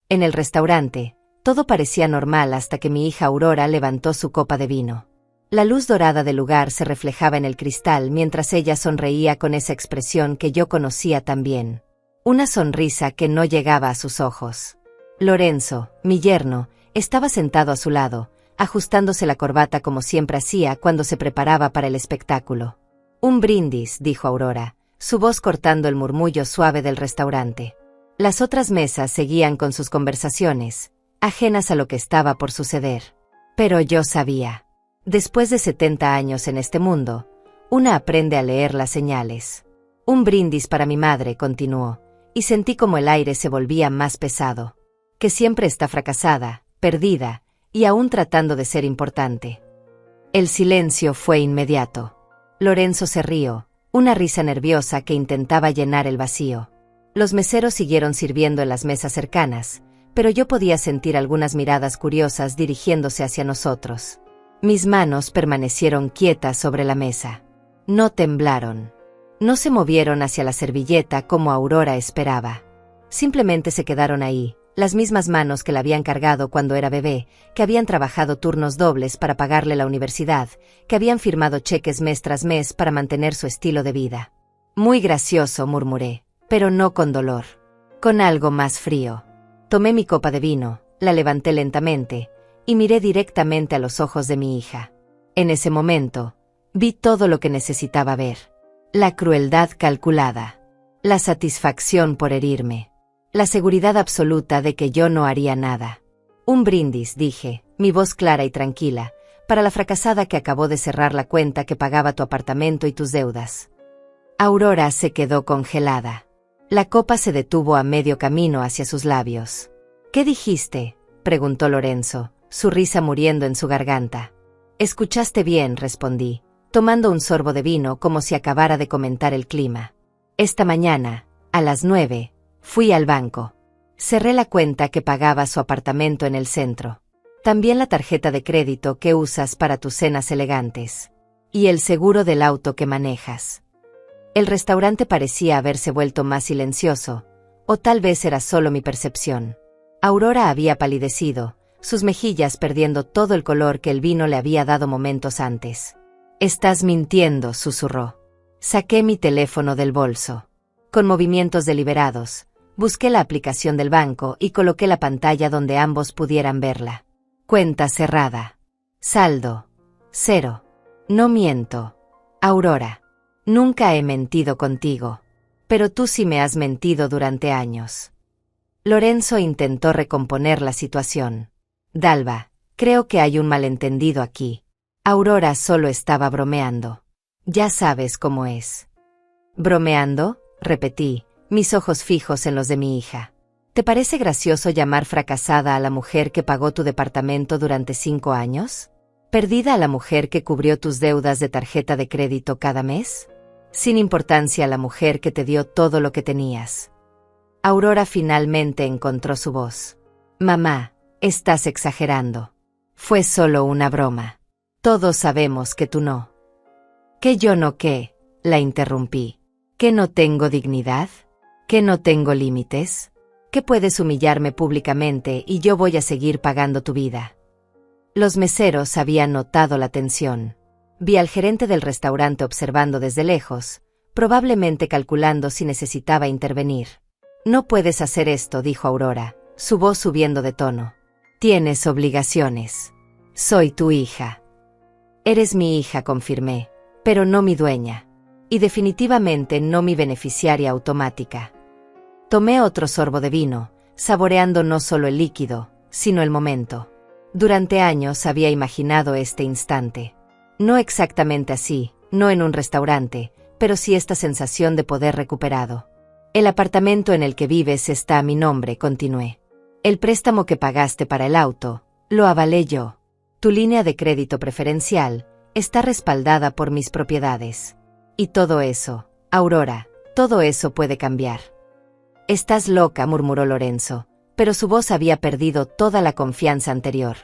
En el restaurante, todo parecía normal hasta que mi hija Aurora levantó su copa de vino. La luz dorada del lugar se reflejaba en el cristal mientras ella sonreía con esa expresión que yo conocía tan bien. Una sonrisa que no llegaba a sus ojos. Lorenzo, mi yerno, estaba sentado a su lado, ajustándose la corbata como siempre hacía cuando se preparaba para el espectáculo. Un brindis, dijo Aurora, su voz cortando el murmullo suave del restaurante. Las otras mesas seguían con sus conversaciones, ajenas a lo que estaba por suceder. Pero yo sabía. Después de 70 años en este mundo, una aprende a leer las señales. Un brindis para mi madre, continuó, y sentí como el aire se volvía más pesado. Que siempre está fracasada, perdida, y aún tratando de ser importante. El silencio fue inmediato. Lorenzo se rió, una risa nerviosa que intentaba llenar el vacío. Los meseros siguieron sirviendo en las mesas cercanas, pero yo podía sentir algunas miradas curiosas dirigiéndose hacia nosotros. Mis manos permanecieron quietas sobre la mesa. No temblaron. No se movieron hacia la servilleta como Aurora esperaba. Simplemente se quedaron ahí, las mismas manos que la habían cargado cuando era bebé, que habían trabajado turnos dobles para pagarle la universidad, que habían firmado cheques mes tras mes para mantener su estilo de vida. Muy gracioso, murmuré, pero no con dolor. Con algo más frío. Tomé mi copa de vino, la levanté lentamente, y miré directamente a los ojos de mi hija. En ese momento, vi todo lo que necesitaba ver. La crueldad calculada. La satisfacción por herirme. La seguridad absoluta de que yo no haría nada. Un brindis, dije, mi voz clara y tranquila, para la fracasada que acabó de cerrar la cuenta que pagaba tu apartamento y tus deudas. Aurora se quedó congelada. La copa se detuvo a medio camino hacia sus labios. ¿Qué dijiste?, preguntó Lorenzo, su risa muriendo en su garganta. Escuchaste bien, respondí, tomando un sorbo de vino como si acabara de comentar el clima. Esta mañana, a las 9, fui al banco. Cerré la cuenta que pagaba su apartamento en el centro. También la tarjeta de crédito que usas para tus cenas elegantes. Y el seguro del auto que manejas. El restaurante parecía haberse vuelto más silencioso, o tal vez era solo mi percepción. Aurora había palidecido, sus mejillas perdiendo todo el color que el vino le había dado momentos antes. «Estás mintiendo», susurró. Saqué mi teléfono del bolso. Con movimientos deliberados, busqué la aplicación del banco y coloqué la pantalla donde ambos pudieran verla. Cuenta cerrada. Saldo. 0. No miento. Aurora. Nunca he mentido contigo. Pero tú sí me has mentido durante años. Lorenzo intentó recomponer la situación. Dalva, creo que hay un malentendido aquí. Aurora solo estaba bromeando. Ya sabes cómo es. ¿Bromeando?, repetí, mis ojos fijos en los de mi hija. ¿Te parece gracioso llamar fracasada a la mujer que pagó tu departamento durante 5 años? ¿Perdida a la mujer que cubrió tus deudas de tarjeta de crédito cada mes? Sin importancia a la mujer que te dio todo lo que tenías. Aurora finalmente encontró su voz. Mamá, estás exagerando. Fue solo una broma. Todos sabemos que tú no. ¿Que yo no qué?, la interrumpí. ¿Que no tengo dignidad? ¿Que no tengo límites? ¿Que puedes humillarme públicamente y yo voy a seguir pagando tu vida? Los meseros habían notado la tensión. Vi al gerente del restaurante observando desde lejos, probablemente calculando si necesitaba intervenir. No puedes hacer esto, dijo Aurora, su voz subiendo de tono. Tienes obligaciones. Soy tu hija. Eres mi hija, confirmé, pero no mi dueña. Y definitivamente no mi beneficiaria automática. Tomé otro sorbo de vino, saboreando no solo el líquido, sino el momento. Durante años había imaginado este instante. No exactamente así, no en un restaurante, pero sí esta sensación de poder recuperado. El apartamento en el que vives está a mi nombre, continué. El préstamo que pagaste para el auto, lo avalé yo. Tu línea de crédito preferencial está respaldada por mis propiedades. Y todo eso, Aurora, todo eso puede cambiar. Estás loca, murmuró Lorenzo, pero su voz había perdido toda la confianza anterior.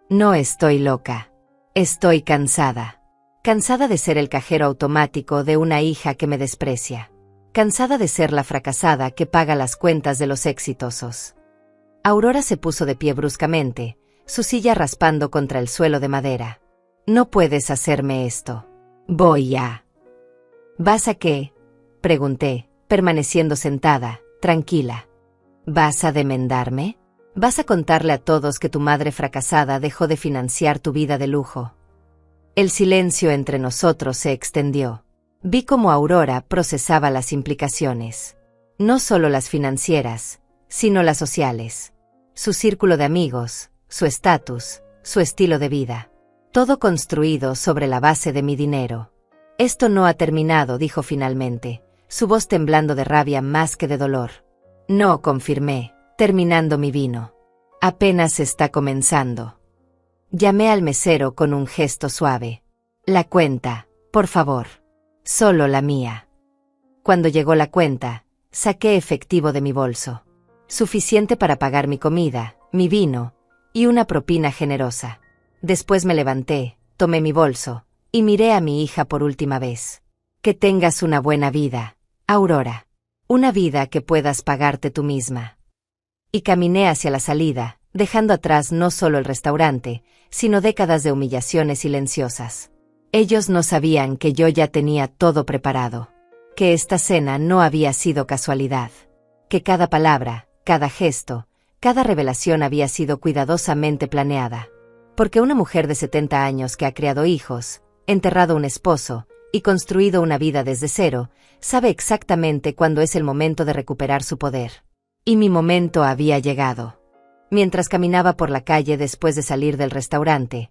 No estoy loca. Estoy cansada. Cansada de ser el cajero automático de una hija que me desprecia. Cansada de ser la fracasada que paga las cuentas de los exitosos. Aurora se puso de pie bruscamente, su silla raspando contra el suelo de madera. No puedes hacerme esto. Voy a... ¿Vas a qué? Pregunté, permaneciendo sentada, tranquila. ¿Vas a demandarme? ¿Vas a contarle a todos que tu madre fracasada dejó de financiar tu vida de lujo? El silencio entre nosotros se extendió. Vi cómo Aurora procesaba las implicaciones. No solo las financieras, sino las sociales. Su círculo de amigos, su estatus, su estilo de vida. Todo construido sobre la base de mi dinero. Esto no ha terminado, dijo finalmente, su voz temblando de rabia más que de dolor. No, confirmé, terminando mi vino. Apenas está comenzando. Llamé al mesero con un gesto suave. La cuenta, por favor. Solo la mía. Cuando llegó la cuenta, saqué efectivo de mi bolso. Suficiente para pagar mi comida, mi vino, y una propina generosa. Después me levanté, tomé mi bolso, y miré a mi hija por última vez. Que tengas una buena vida, Aurora. Una vida que puedas pagarte tú misma. Y caminé hacia la salida, dejando atrás no solo el restaurante, sino décadas de humillaciones silenciosas. Ellos no sabían que yo ya tenía todo preparado. Que esta cena no había sido casualidad. Que cada palabra, cada gesto, cada revelación había sido cuidadosamente planeada. Porque una mujer de 70 años que ha criado hijos, enterrado un esposo, y construido una vida desde cero, sabe exactamente cuándo es el momento de recuperar su poder. Y mi momento había llegado. Mientras caminaba por la calle después de salir del restaurante,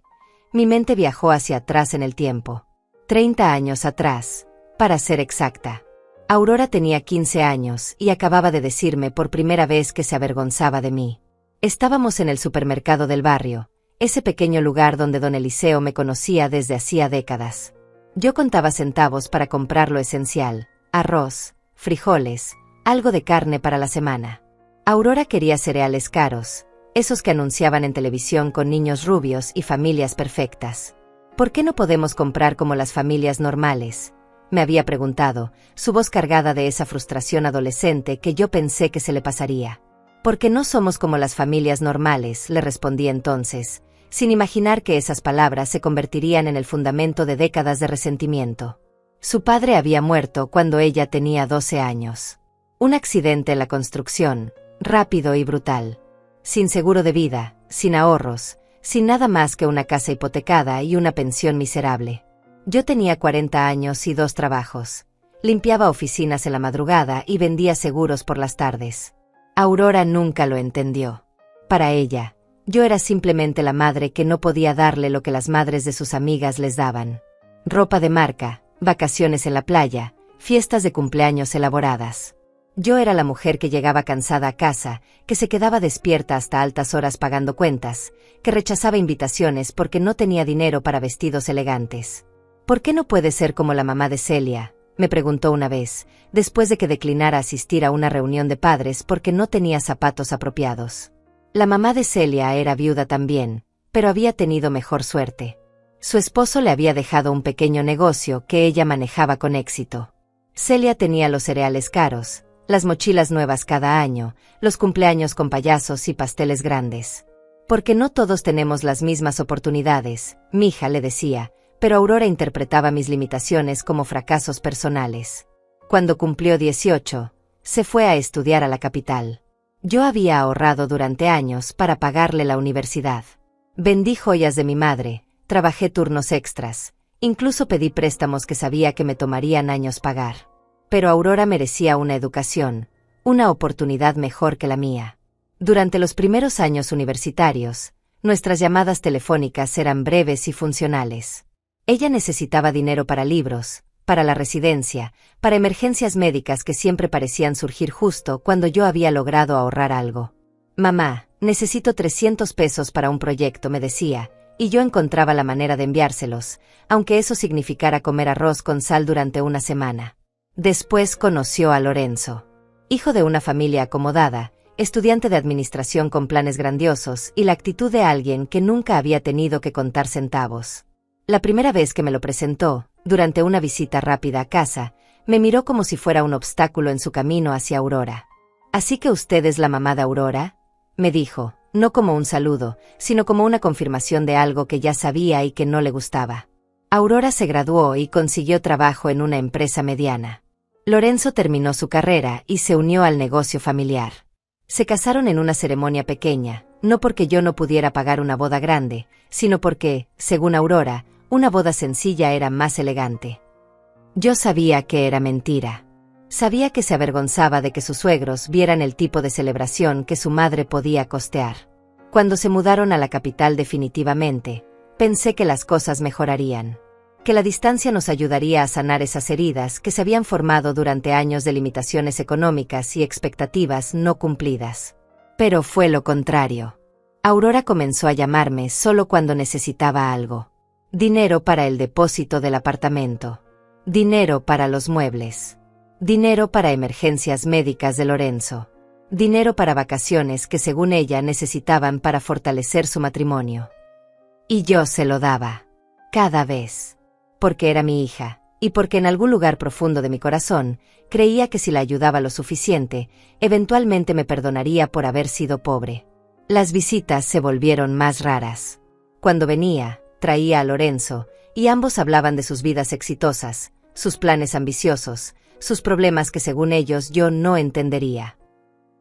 mi mente viajó hacia atrás en el tiempo. 30 años atrás, para ser exacta. Aurora tenía 15 años y acababa de decirme por primera vez que se avergonzaba de mí. Estábamos en el supermercado del barrio, ese pequeño lugar donde don Eliseo me conocía desde hacía décadas. Yo contaba centavos para comprar lo esencial, arroz, frijoles, algo de carne para la semana. Aurora quería cereales caros, esos que anunciaban en televisión con niños rubios y familias perfectas. ¿Por qué no podemos comprar como las familias normales?, me había preguntado, su voz cargada de esa frustración adolescente que yo pensé que se le pasaría. Porque no somos como las familias normales, le respondí entonces, sin imaginar que esas palabras se convertirían en el fundamento de décadas de resentimiento. Su padre había muerto cuando ella tenía 12 años. Un accidente en la construcción, rápido y brutal. Sin seguro de vida, sin ahorros, sin nada más que una casa hipotecada y una pensión miserable. Yo tenía 40 años y 2 trabajos. Limpiaba oficinas en la madrugada y vendía seguros por las tardes. Aurora nunca lo entendió. Para ella, yo era simplemente la madre que no podía darle lo que las madres de sus amigas les daban. Ropa de marca, vacaciones en la playa, fiestas de cumpleaños elaboradas. Yo era la mujer que llegaba cansada a casa, que se quedaba despierta hasta altas horas pagando cuentas, que rechazaba invitaciones porque no tenía dinero para vestidos elegantes. ¿Por qué no puede ser como la mamá de Celia?, me preguntó una vez, después de que declinara asistir a una reunión de padres porque no tenía zapatos apropiados. La mamá de Celia era viuda también, pero había tenido mejor suerte. Su esposo le había dejado un pequeño negocio que ella manejaba con éxito. Celia tenía los cereales caros, las mochilas nuevas cada año, los cumpleaños con payasos y pasteles grandes. Porque no todos tenemos las mismas oportunidades, mija, le decía, pero Aurora interpretaba mis limitaciones como fracasos personales. Cuando cumplió 18, se fue a estudiar a la capital. Yo había ahorrado durante años para pagarle la universidad. Vendí joyas de mi madre, trabajé turnos extras, incluso pedí préstamos que sabía que me tomarían años pagar. Pero Aurora merecía una educación, una oportunidad mejor que la mía. Durante los primeros años universitarios, nuestras llamadas telefónicas eran breves y funcionales. Ella necesitaba dinero para libros, para la residencia, para emergencias médicas que siempre parecían surgir justo cuando yo había logrado ahorrar algo. Mamá, necesito 300 pesos para un proyecto, me decía, y yo encontraba la manera de enviárselos, aunque eso significara comer arroz con sal durante una semana. Después conoció a Lorenzo. Hijo de una familia acomodada, estudiante de administración con planes grandiosos y la actitud de alguien que nunca había tenido que contar centavos. La primera vez que me lo presentó, durante una visita rápida a casa, me miró como si fuera un obstáculo en su camino hacia Aurora. ¿Así que usted es la mamá de Aurora?, me dijo, no como un saludo, sino como una confirmación de algo que ya sabía y que no le gustaba. Aurora se graduó y consiguió trabajo en una empresa mediana. Lorenzo terminó su carrera y se unió al negocio familiar. Se casaron en una ceremonia pequeña, no porque yo no pudiera pagar una boda grande, sino porque, según Aurora, una boda sencilla era más elegante. Yo sabía que era mentira. Sabía que se avergonzaba de que sus suegros vieran el tipo de celebración que su madre podía costear. Cuando se mudaron a la capital definitivamente, pensé que las cosas mejorarían. Que la distancia nos ayudaría a sanar esas heridas que se habían formado durante años de limitaciones económicas y expectativas no cumplidas. Pero fue lo contrario. Aurora comenzó a llamarme solo cuando necesitaba algo. Dinero para el depósito del apartamento. Dinero para los muebles. Dinero para emergencias médicas de Lorenzo. Dinero para vacaciones que según ella necesitaban para fortalecer su matrimonio. Y yo se lo daba. Cada vez. Porque era mi hija, y porque en algún lugar profundo de mi corazón, creía que si la ayudaba lo suficiente, eventualmente me perdonaría por haber sido pobre. Las visitas se volvieron más raras. Cuando venía, traía a Lorenzo, y ambos hablaban de sus vidas exitosas, sus planes ambiciosos, sus problemas que según ellos yo no entendería.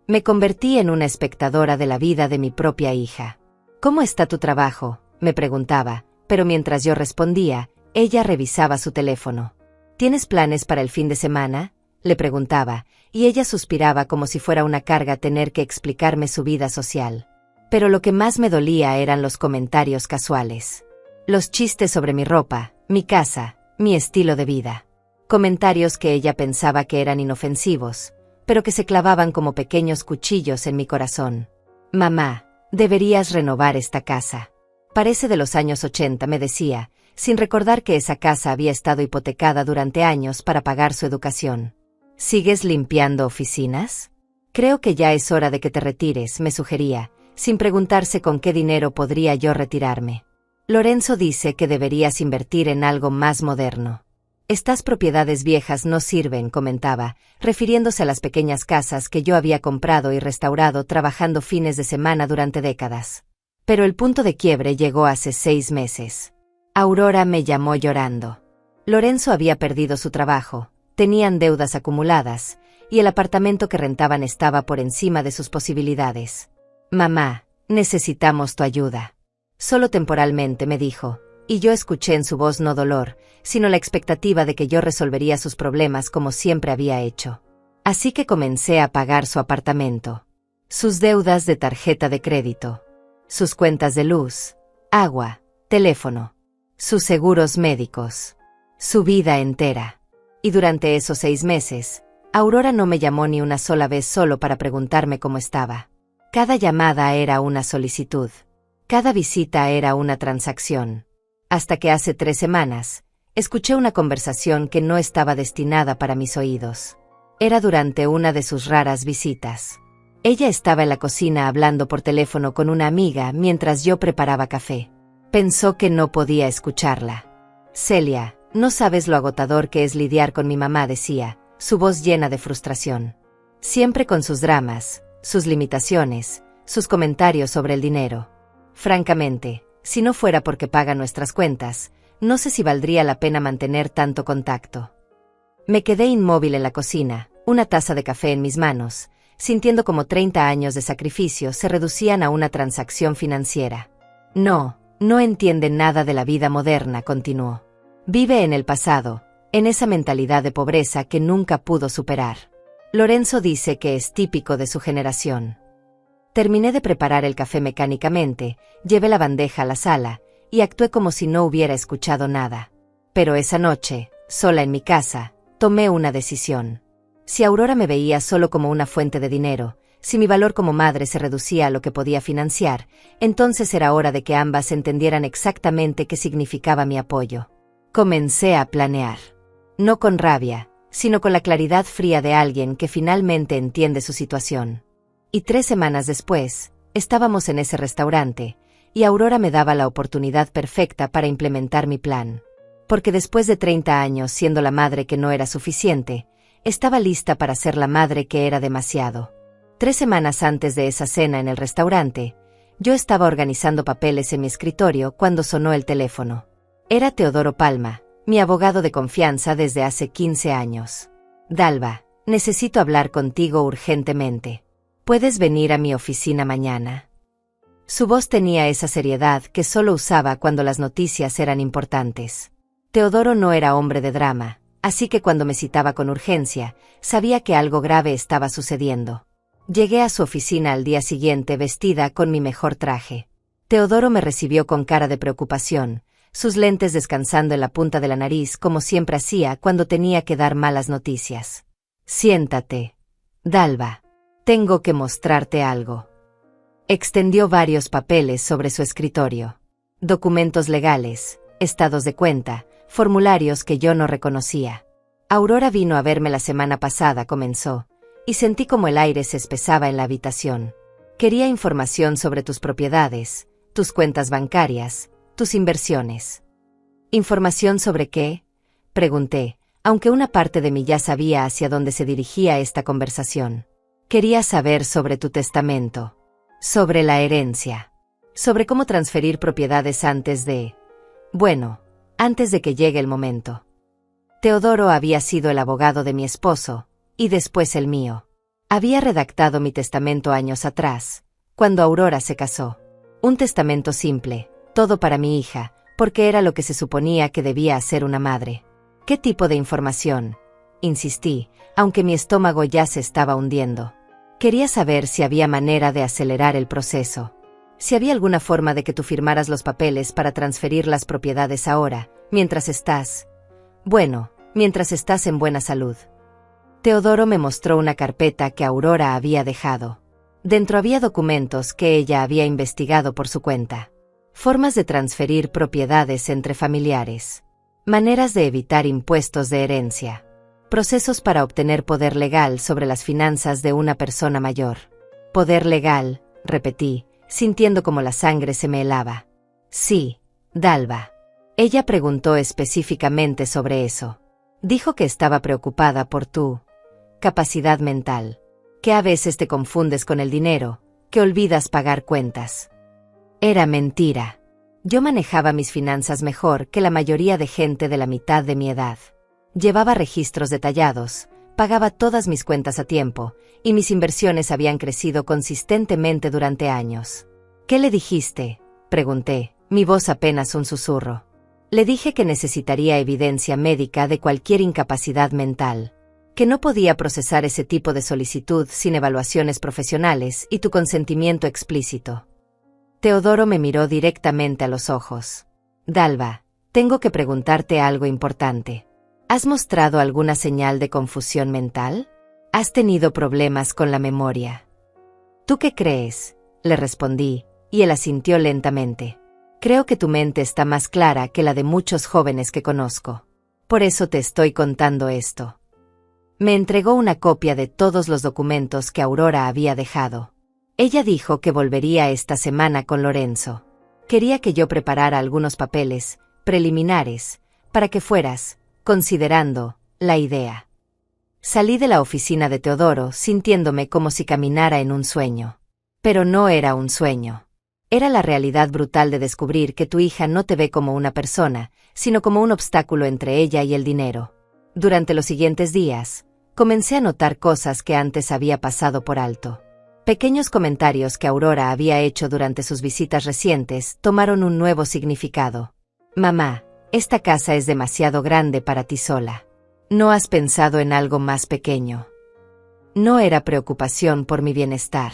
Me convertí en una espectadora de la vida de mi propia hija. ¿Cómo está tu trabajo?, me preguntaba, pero mientras yo respondía, ella revisaba su teléfono. ¿Tienes planes para el fin de semana?, le preguntaba, y ella suspiraba como si fuera una carga tener que explicarme su vida social. Pero lo que más me dolía eran los comentarios casuales. Los chistes sobre mi ropa, mi casa, mi estilo de vida. Comentarios que ella pensaba que eran inofensivos, pero que se clavaban como pequeños cuchillos en mi corazón. Mamá, deberías renovar esta casa. Parece de los años 80, me decía, sin recordar que esa casa había estado hipotecada durante años para pagar su educación. ¿Sigues limpiando oficinas? Creo que ya es hora de que te retires, me sugería, sin preguntarse con qué dinero podría yo retirarme. Lorenzo dice que deberías invertir en algo más moderno. Estas propiedades viejas no sirven, comentaba, refiriéndose a las pequeñas casas que yo había comprado y restaurado trabajando fines de semana durante décadas. Pero el punto de quiebre llegó hace 6 meses. Aurora me llamó llorando. Lorenzo había perdido su trabajo, tenían deudas acumuladas, y el apartamento que rentaban estaba por encima de sus posibilidades. Mamá, necesitamos tu ayuda. Solo temporalmente, me dijo, y yo escuché en su voz no dolor, sino la expectativa de que yo resolvería sus problemas como siempre había hecho. Así que comencé a pagar su apartamento. Sus deudas de tarjeta de crédito. Sus cuentas de luz, agua, teléfono. Sus seguros médicos. Su vida entera. Y durante esos 6 meses, Aurora no me llamó ni una sola vez solo para preguntarme cómo estaba. Cada llamada era una solicitud. Cada visita era una transacción. Hasta que hace 3 semanas, escuché una conversación que no estaba destinada para mis oídos. Era durante una de sus raras visitas. Ella estaba en la cocina hablando por teléfono con una amiga mientras yo preparaba café. Pensó que no podía escucharla. Celia, no sabes lo agotador que es lidiar con mi mamá, decía, su voz llena de frustración. Siempre con sus dramas, sus limitaciones, sus comentarios sobre el dinero. Francamente, si no fuera porque paga nuestras cuentas, no sé si valdría la pena mantener tanto contacto. Me quedé inmóvil en la cocina, una taza de café en mis manos, sintiendo como 30 años de sacrificio se reducían a una transacción financiera. No entiende nada de la vida moderna, continuó. Vive en el pasado, en esa mentalidad de pobreza que nunca pudo superar. Lorenzo dice que es típico de su generación. Terminé de preparar el café mecánicamente, llevé la bandeja a la sala, y actué como si no hubiera escuchado nada. Pero esa noche, sola en mi casa, tomé una decisión. Si Aurora me veía solo como una fuente de dinero, si mi valor como madre se reducía a lo que podía financiar, entonces era hora de que ambas entendieran exactamente qué significaba mi apoyo. Comencé a planear. No con rabia, sino con la claridad fría de alguien que finalmente entiende su situación. Y 3 semanas después, estábamos en ese restaurante, y Aurora me daba la oportunidad perfecta para implementar mi plan. Porque después de 30 años siendo la madre que no era suficiente, estaba lista para ser la madre que era demasiado. 3 semanas antes de esa cena en el restaurante, yo estaba organizando papeles en mi escritorio cuando sonó el teléfono. Era Teodoro Palma, mi abogado de confianza desde hace 15 años. Dalva, necesito hablar contigo urgentemente. ¿Puedes venir a mi oficina mañana? Su voz tenía esa seriedad que solo usaba cuando las noticias eran importantes. Teodoro no era hombre de drama, así que cuando me citaba con urgencia, sabía que algo grave estaba sucediendo. Llegué a su oficina al día siguiente vestida con mi mejor traje. Teodoro me recibió con cara de preocupación, sus lentes descansando en la punta de la nariz como siempre hacía cuando tenía que dar malas noticias. Siéntate, Dalva. Tengo que mostrarte algo. Extendió varios papeles sobre su escritorio. Documentos legales, estados de cuenta, formularios que yo no reconocía. Aurora vino a verme la semana pasada, comenzó, y sentí como el aire se espesaba en la habitación. Quería información sobre tus propiedades, tus cuentas bancarias, tus inversiones. ¿Información sobre qué?, pregunté, aunque una parte de mí ya sabía hacia dónde se dirigía esta conversación. Quería saber sobre tu testamento, sobre la herencia, sobre cómo transferir propiedades antes de que llegue el momento. Teodoro había sido el abogado de mi esposo, y después el mío. Había redactado mi testamento años atrás, cuando Aurora se casó. Un testamento simple, todo para mi hija, porque era lo que se suponía que debía hacer una madre. ¿Qué tipo de información?, insistí, aunque mi estómago ya se estaba hundiendo. Quería saber si había manera de acelerar el proceso. Si había alguna forma de que tú firmaras los papeles para transferir las propiedades ahora, mientras estás en buena salud. Teodoro me mostró una carpeta que Aurora había dejado. Dentro había documentos que ella había investigado por su cuenta. Formas de transferir propiedades entre familiares. Maneras de evitar impuestos de herencia. Procesos para obtener poder legal sobre las finanzas de una persona mayor. Poder legal, repetí, sintiendo como la sangre se me helaba. Sí, Dalva. Ella preguntó específicamente sobre eso. Dijo que estaba preocupada por tu capacidad mental, que a veces te confundes con el dinero, que olvidas pagar cuentas. Era mentira. Yo manejaba mis finanzas mejor que la mayoría de gente de la mitad de mi edad. Llevaba registros detallados, pagaba todas mis cuentas a tiempo, y mis inversiones habían crecido consistentemente durante años. ¿Qué le dijiste?, pregunté, mi voz apenas un susurro. Le dije que necesitaría evidencia médica de cualquier incapacidad mental, que no podía procesar ese tipo de solicitud sin evaluaciones profesionales y tu consentimiento explícito. Teodoro me miró directamente a los ojos. Dalva, tengo que preguntarte algo importante. ¿Has mostrado alguna señal de confusión mental? ¿Has tenido problemas con la memoria? ¿Tú qué crees?, le respondí, y él asintió lentamente. Creo que tu mente está más clara que la de muchos jóvenes que conozco. Por eso te estoy contando esto. Me entregó una copia de todos los documentos que Aurora había dejado. Ella dijo que volvería esta semana con Lorenzo. Quería que yo preparara algunos papeles preliminares para que fueras considerando la idea. Salí de la oficina de Teodoro sintiéndome como si caminara en un sueño. Pero no era un sueño. Era la realidad brutal de descubrir que tu hija no te ve como una persona, sino como un obstáculo entre ella y el dinero. Durante los siguientes días, comencé a notar cosas que antes había pasado por alto. Pequeños comentarios que Aurora había hecho durante sus visitas recientes tomaron un nuevo significado. Mamá, esta casa es demasiado grande para ti sola. ¿No has pensado en algo más pequeño? No era preocupación por mi bienestar.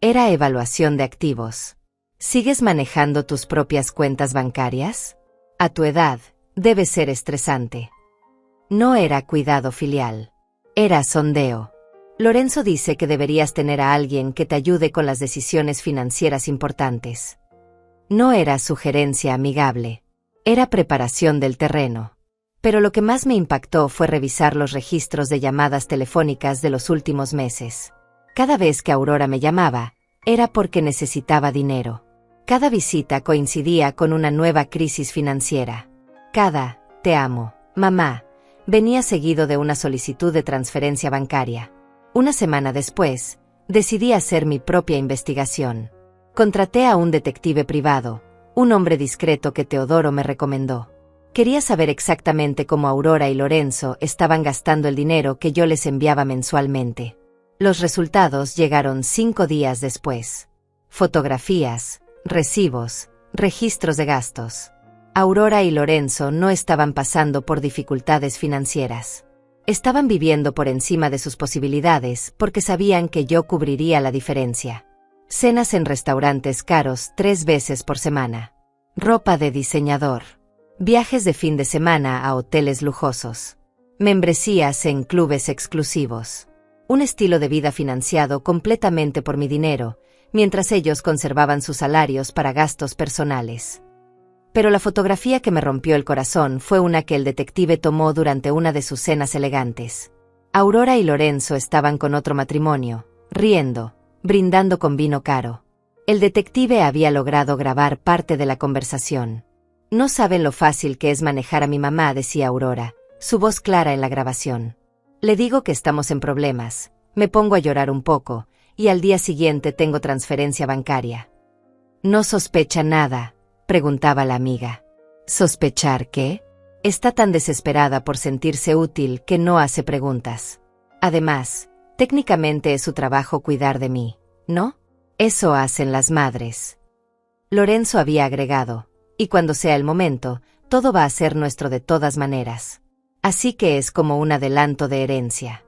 Era evaluación de activos. ¿Sigues manejando tus propias cuentas bancarias? A tu edad, debe ser estresante. No era cuidado filial. Era sondeo. Lorenzo dice que deberías tener a alguien que te ayude con las decisiones financieras importantes. No era sugerencia amigable. Era preparación del terreno. Pero lo que más me impactó fue revisar los registros de llamadas telefónicas de los últimos meses. Cada vez que Aurora me llamaba, era porque necesitaba dinero. Cada visita coincidía con una nueva crisis financiera. Cada "te amo, mamá" venía seguido de una solicitud de transferencia bancaria. Una semana después, Decidí hacer mi propia investigación. Contraté a un detective privado, un hombre discreto que Teodoro me recomendó. Quería saber exactamente cómo Aurora y Lorenzo estaban gastando el dinero que yo les enviaba mensualmente. Los resultados llegaron 5 días después. Fotografías, recibos, registros de gastos. Aurora y Lorenzo no estaban pasando por dificultades financieras. Estaban viviendo por encima de sus posibilidades porque sabían que yo cubriría la diferencia. Cenas en restaurantes caros 3 veces por semana. Ropa de diseñador. Viajes de fin de semana a hoteles lujosos. Membresías en clubes exclusivos. Un estilo de vida financiado completamente por mi dinero, mientras ellos conservaban sus salarios para gastos personales. Pero la fotografía que me rompió el corazón fue una que el detective tomó durante una de sus cenas elegantes. Aurora y Lorenzo estaban con otro matrimonio, riendo, brindando con vino caro. El detective había logrado grabar parte de la conversación. «No saben lo fácil que es manejar a mi mamá», decía Aurora, su voz clara en la grabación. «Le digo que estamos en problemas, me pongo a llorar un poco, y al día siguiente tengo transferencia bancaria». «¿No sospecha nada?», preguntaba la amiga. ¿Sospechar qué? Está tan desesperada por sentirse útil que no hace preguntas. Además, técnicamente es su trabajo cuidar de mí, ¿no? Eso hacen las madres. Lorenzo había agregado, y cuando sea el momento, todo va a ser nuestro de todas maneras. Así que es como un adelanto de herencia.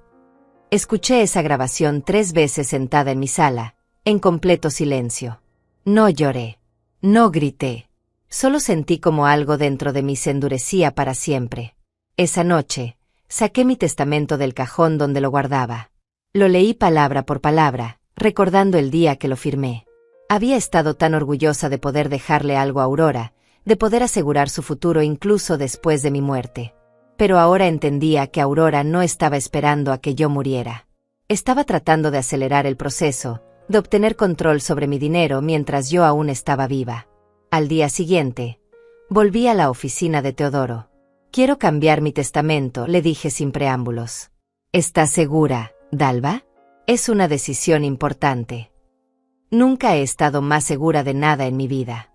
Escuché esa grabación 3 veces sentada en mi sala, en completo silencio. No lloré. No grité. Solo sentí como algo dentro de mí se endurecía para siempre. Esa noche, saqué mi testamento del cajón donde lo guardaba. Lo leí palabra por palabra, recordando el día que lo firmé. Había estado tan orgullosa de poder dejarle algo a Aurora, de poder asegurar su futuro incluso después de mi muerte. Pero ahora entendía que Aurora no estaba esperando a que yo muriera. Estaba tratando de acelerar el proceso, de obtener control sobre mi dinero mientras yo aún estaba viva. Al día siguiente, volví a la oficina de Teodoro. «Quiero cambiar mi testamento», le dije sin preámbulos. «¿Estás segura, Dalva? Es una decisión importante». Nunca he estado más segura de nada en mi vida.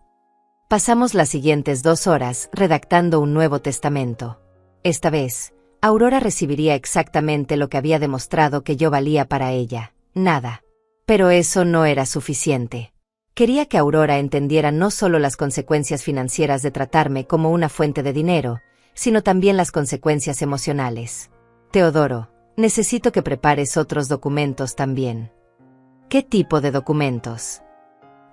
Pasamos las siguientes 2 horas redactando un nuevo testamento. Esta vez, Aurora recibiría exactamente lo que había demostrado que yo valía para ella, nada. Pero eso no era suficiente. Quería que Aurora entendiera no solo las consecuencias financieras de tratarme como una fuente de dinero, sino también las consecuencias emocionales. «Teodoro, necesito que prepares otros documentos también». «¿Qué tipo de documentos?»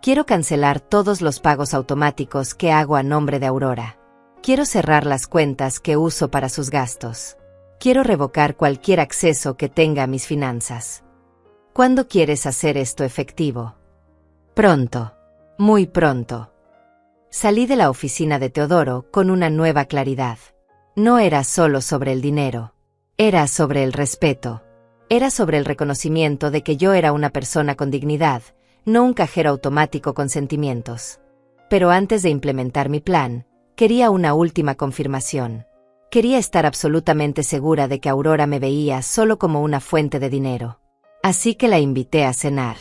«Quiero cancelar todos los pagos automáticos que hago a nombre de Aurora. Quiero cerrar las cuentas que uso para sus gastos. Quiero revocar cualquier acceso que tenga a mis finanzas». «¿Cuándo quieres hacer esto efectivo?» «Pronto. Muy pronto». Salí de la oficina de Teodoro con una nueva claridad. No era solo sobre el dinero. Era sobre el respeto. Era sobre el reconocimiento de que yo era una persona con dignidad, no un cajero automático con sentimientos. Pero antes de implementar mi plan, quería una última confirmación. Quería estar absolutamente segura de que Aurora me veía solo como una fuente de dinero. Así que la invité a cenar.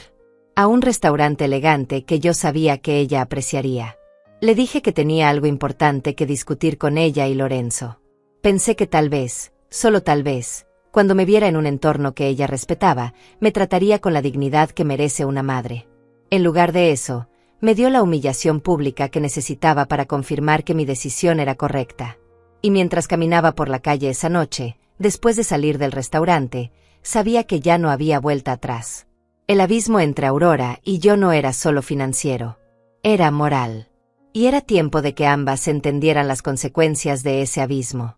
A un restaurante elegante que yo sabía que ella apreciaría. Le dije que tenía algo importante que discutir con ella y Lorenzo. Pensé que tal vez, solo tal vez, cuando me viera en un entorno que ella respetaba, me trataría con la dignidad que merece una madre. En lugar de eso, me dio la humillación pública que necesitaba para confirmar que mi decisión era correcta. Y mientras caminaba por la calle esa noche, después de salir del restaurante, sabía que ya no había vuelta atrás. El abismo entre Aurora y yo no era solo financiero. Era moral. Y era tiempo de que ambas entendieran las consecuencias de ese abismo.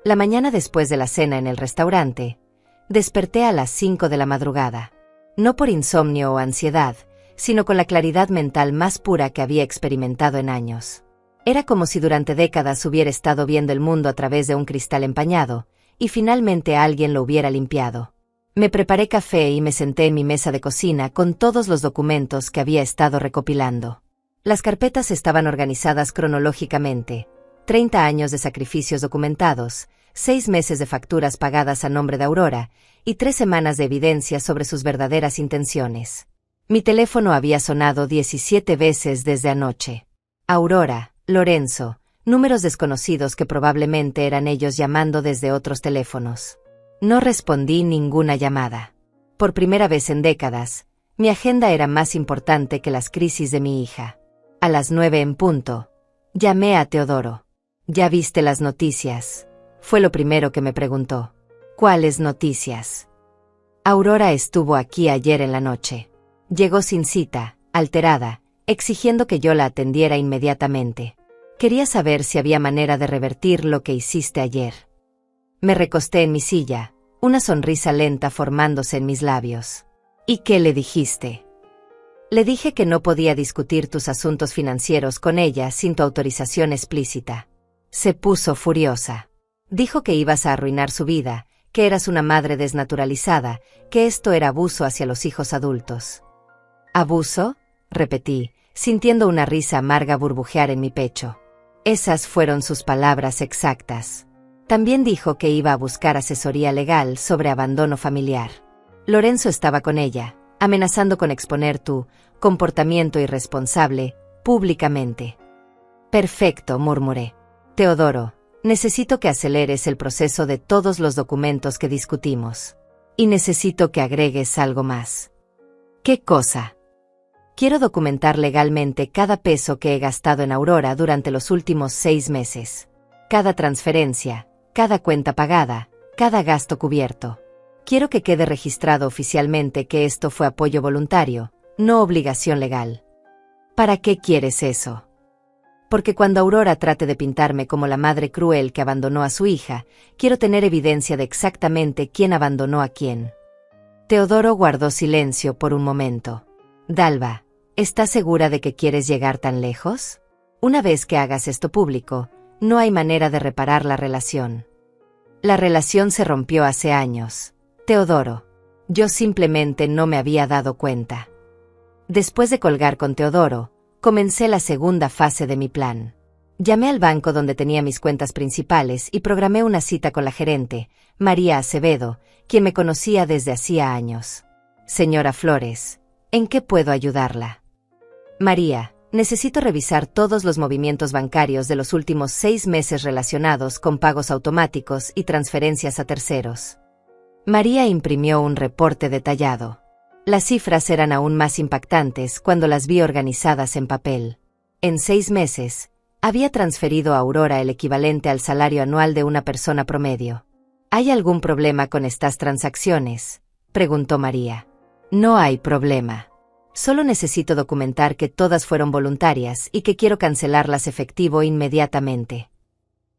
La mañana después de la cena en el restaurante, desperté a las 5 de la madrugada. No por insomnio o ansiedad, sino con la claridad mental más pura que había experimentado en años. Era como si durante décadas hubiera estado viendo el mundo a través de un cristal empañado, y finalmente alguien lo hubiera limpiado. Me preparé café y me senté en mi mesa de cocina con todos los documentos que había estado recopilando. Las carpetas estaban organizadas cronológicamente, 30 años de sacrificios documentados, 6 meses de facturas pagadas a nombre de Aurora, y 3 semanas de evidencia sobre sus verdaderas intenciones. Mi teléfono había sonado 17 veces desde anoche. Aurora, Lorenzo, números desconocidos que probablemente eran ellos llamando desde otros teléfonos. No respondí ninguna llamada. Por primera vez en décadas, mi agenda era más importante que las crisis de mi hija. A las 9 en punto, llamé a Teodoro. ¿Ya viste las noticias? Fue lo primero que me preguntó. ¿Cuáles noticias? Aurora estuvo aquí ayer en la noche. Llegó sin cita, alterada, exigiendo que yo la atendiera inmediatamente. Quería saber si había manera de revertir lo que hiciste ayer. Me recosté en mi silla, una sonrisa lenta formándose en mis labios. ¿Y qué le dijiste? Le dije que no podía discutir tus asuntos financieros con ella sin tu autorización explícita. Se puso furiosa. Dijo que ibas a arruinar su vida, que eras una madre desnaturalizada, que esto era abuso hacia los hijos adultos. ¿Abuso? Repetí, sintiendo una risa amarga burbujear en mi pecho. Esas fueron sus palabras exactas. También dijo que iba a buscar asesoría legal sobre abandono familiar. Lorenzo estaba con ella, amenazando con exponer tu comportamiento irresponsable públicamente. Perfecto, murmuré. Teodoro, necesito que aceleres el proceso de todos los documentos que discutimos. Y necesito que agregues algo más. ¿Qué cosa? Quiero documentar legalmente cada peso que he gastado en Aurora durante los últimos 6 meses. Cada transferencia, cada cuenta pagada, cada gasto cubierto. Quiero que quede registrado oficialmente que esto fue apoyo voluntario, no obligación legal. ¿Para qué quieres eso? Porque cuando Aurora trate de pintarme como la madre cruel que abandonó a su hija, quiero tener evidencia de exactamente quién abandonó a quién. Teodoro guardó silencio por un momento. Dalva, ¿estás segura de que quieres llegar tan lejos? Una vez que hagas esto público, no hay manera de reparar la relación. La relación se rompió hace años. Teodoro. Yo simplemente no me había dado cuenta. Después de colgar con Teodoro, comencé la segunda fase de mi plan. Llamé al banco donde tenía mis cuentas principales y programé una cita con la gerente, María Acevedo, quien me conocía desde hacía años. Señora Flores, ¿en qué puedo ayudarla? María, necesito revisar todos los movimientos bancarios de los últimos 6 meses relacionados con pagos automáticos y transferencias a terceros. María imprimió un reporte detallado. Las cifras eran aún más impactantes cuando las vi organizadas en papel. En 6 meses, había transferido a Aurora el equivalente al salario anual de una persona promedio. ¿Hay algún problema con estas transacciones?, preguntó María. No hay problema. Solo necesito documentar que todas fueron voluntarias y que quiero cancelarlas efectivo inmediatamente.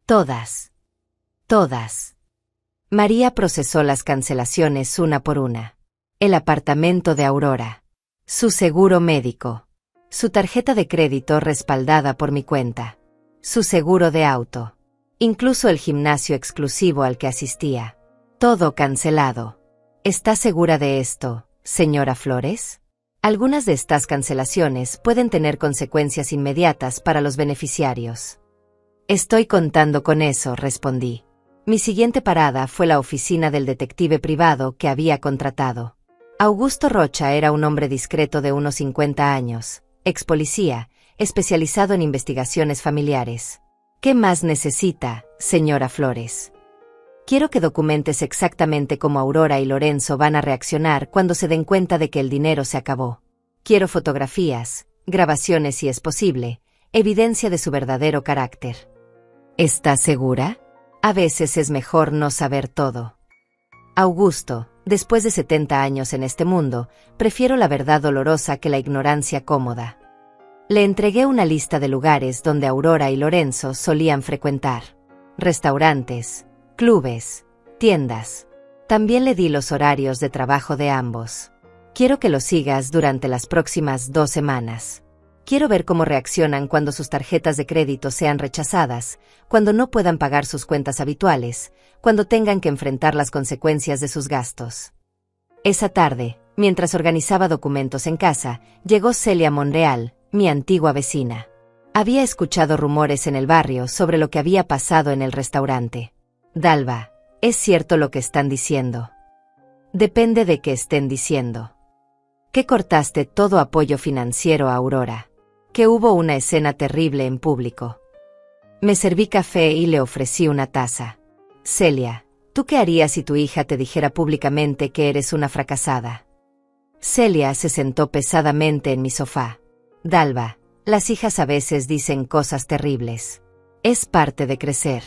Todas. Todas. María procesó las cancelaciones una por una. El apartamento de Aurora. Su seguro médico. Su tarjeta de crédito respaldada por mi cuenta. Su seguro de auto. Incluso el gimnasio exclusivo al que asistía. Todo cancelado. ¿Está segura de esto, señora Flores? Algunas de estas cancelaciones pueden tener consecuencias inmediatas para los beneficiarios. Estoy contando con eso, respondí. Mi siguiente parada fue la oficina del detective privado que había contratado. Augusto Rocha era un hombre discreto de unos 50 años, ex policía, especializado en investigaciones familiares. ¿Qué más necesita, señora Flores? Quiero que documentes exactamente cómo Aurora y Lorenzo van a reaccionar cuando se den cuenta de que el dinero se acabó. Quiero fotografías, grabaciones si es posible, evidencia de su verdadero carácter. ¿Estás segura? A veces es mejor no saber todo. Augusto, después de 70 años en este mundo, prefiero la verdad dolorosa que la ignorancia cómoda. Le entregué una lista de lugares donde Aurora y Lorenzo solían frecuentar. Restaurantes, clubes, tiendas. También le di los horarios de trabajo de ambos. Quiero que los sigas durante las próximas 2 semanas. Quiero ver cómo reaccionan cuando sus tarjetas de crédito sean rechazadas, cuando no puedan pagar sus cuentas habituales, cuando tengan que enfrentar las consecuencias de sus gastos. Esa tarde, mientras organizaba documentos en casa, llegó Celia Monreal, mi antigua vecina. Había escuchado rumores en el barrio sobre lo que había pasado en el restaurante. Dalva, es cierto lo que están diciendo. Depende de qué estén diciendo. Que cortaste todo apoyo financiero a Aurora. Que hubo una escena terrible en público. Me serví café y le ofrecí una taza. Celia, ¿tú qué harías si tu hija te dijera públicamente que eres una fracasada? Celia se sentó pesadamente en mi sofá. Dalva, las hijas a veces dicen cosas terribles. Es parte de crecer.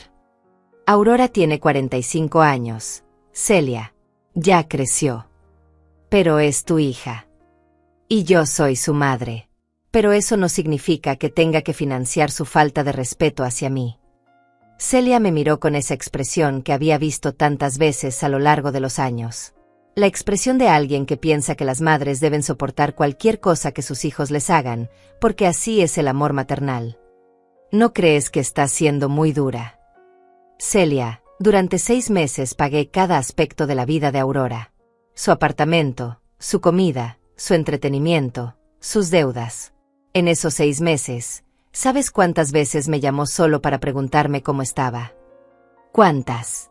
Aurora tiene 45 años. Celia, ya creció. Pero es tu hija. Y yo soy su madre. Pero eso no significa que tenga que financiar su falta de respeto hacia mí. Celia me miró con esa expresión que había visto tantas veces a lo largo de los años. La expresión de alguien que piensa que las madres deben soportar cualquier cosa que sus hijos les hagan, porque así es el amor maternal. ¿No crees que estás siendo muy dura? Celia, durante 6 meses pagué cada aspecto de la vida de Aurora. Su apartamento, su comida, su entretenimiento, sus deudas. En esos 6 meses, ¿sabes cuántas veces me llamó solo para preguntarme cómo estaba? ¿Cuántas?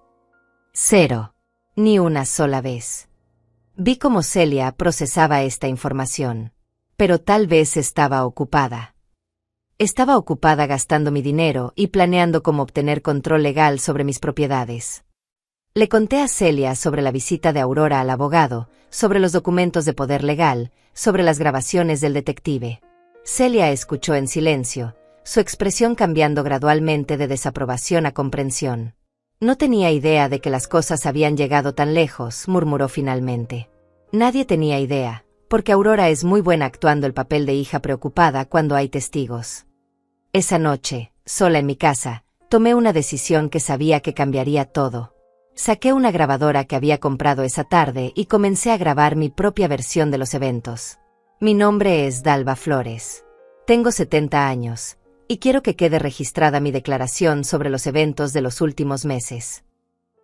0. Ni una sola vez. Vi cómo Celia procesaba esta información. Pero tal vez estaba ocupada. Estaba ocupada gastando mi dinero y planeando cómo obtener control legal sobre mis propiedades. Le conté a Celia sobre la visita de Aurora al abogado, sobre los documentos de poder legal, sobre las grabaciones del detective. Celia escuchó en silencio, su expresión cambiando gradualmente de desaprobación a comprensión. No tenía idea de que las cosas habían llegado tan lejos, murmuró finalmente. Nadie tenía idea, porque Aurora es muy buena actuando el papel de hija preocupada cuando hay testigos. Esa noche, sola en mi casa, tomé una decisión que sabía que cambiaría todo. Saqué una grabadora que había comprado esa tarde y comencé a grabar mi propia versión de los eventos. Mi nombre es Dalva Flores. Tengo 70 años, y quiero que quede registrada mi declaración sobre los eventos de los últimos meses.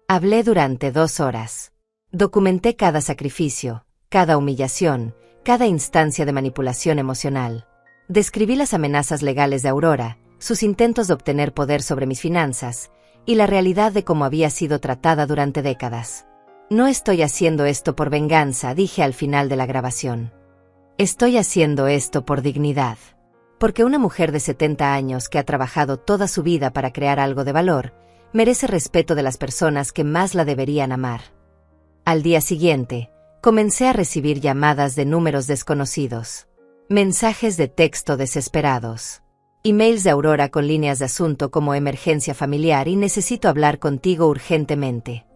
Hablé durante 2 horas. Documenté cada sacrificio, cada humillación, cada instancia de manipulación emocional. Describí las amenazas legales de Aurora, sus intentos de obtener poder sobre mis finanzas, y la realidad de cómo había sido tratada durante décadas. No estoy haciendo esto por venganza, dije al final de la grabación. Estoy haciendo esto por dignidad. Porque una mujer de 70 años que ha trabajado toda su vida para crear algo de valor, merece respeto de las personas que más la deberían amar. Al día siguiente, comencé a recibir llamadas de números desconocidos. Mensajes de texto desesperados. Emails de Aurora con líneas de asunto como emergencia familiar y necesito hablar contigo urgentemente.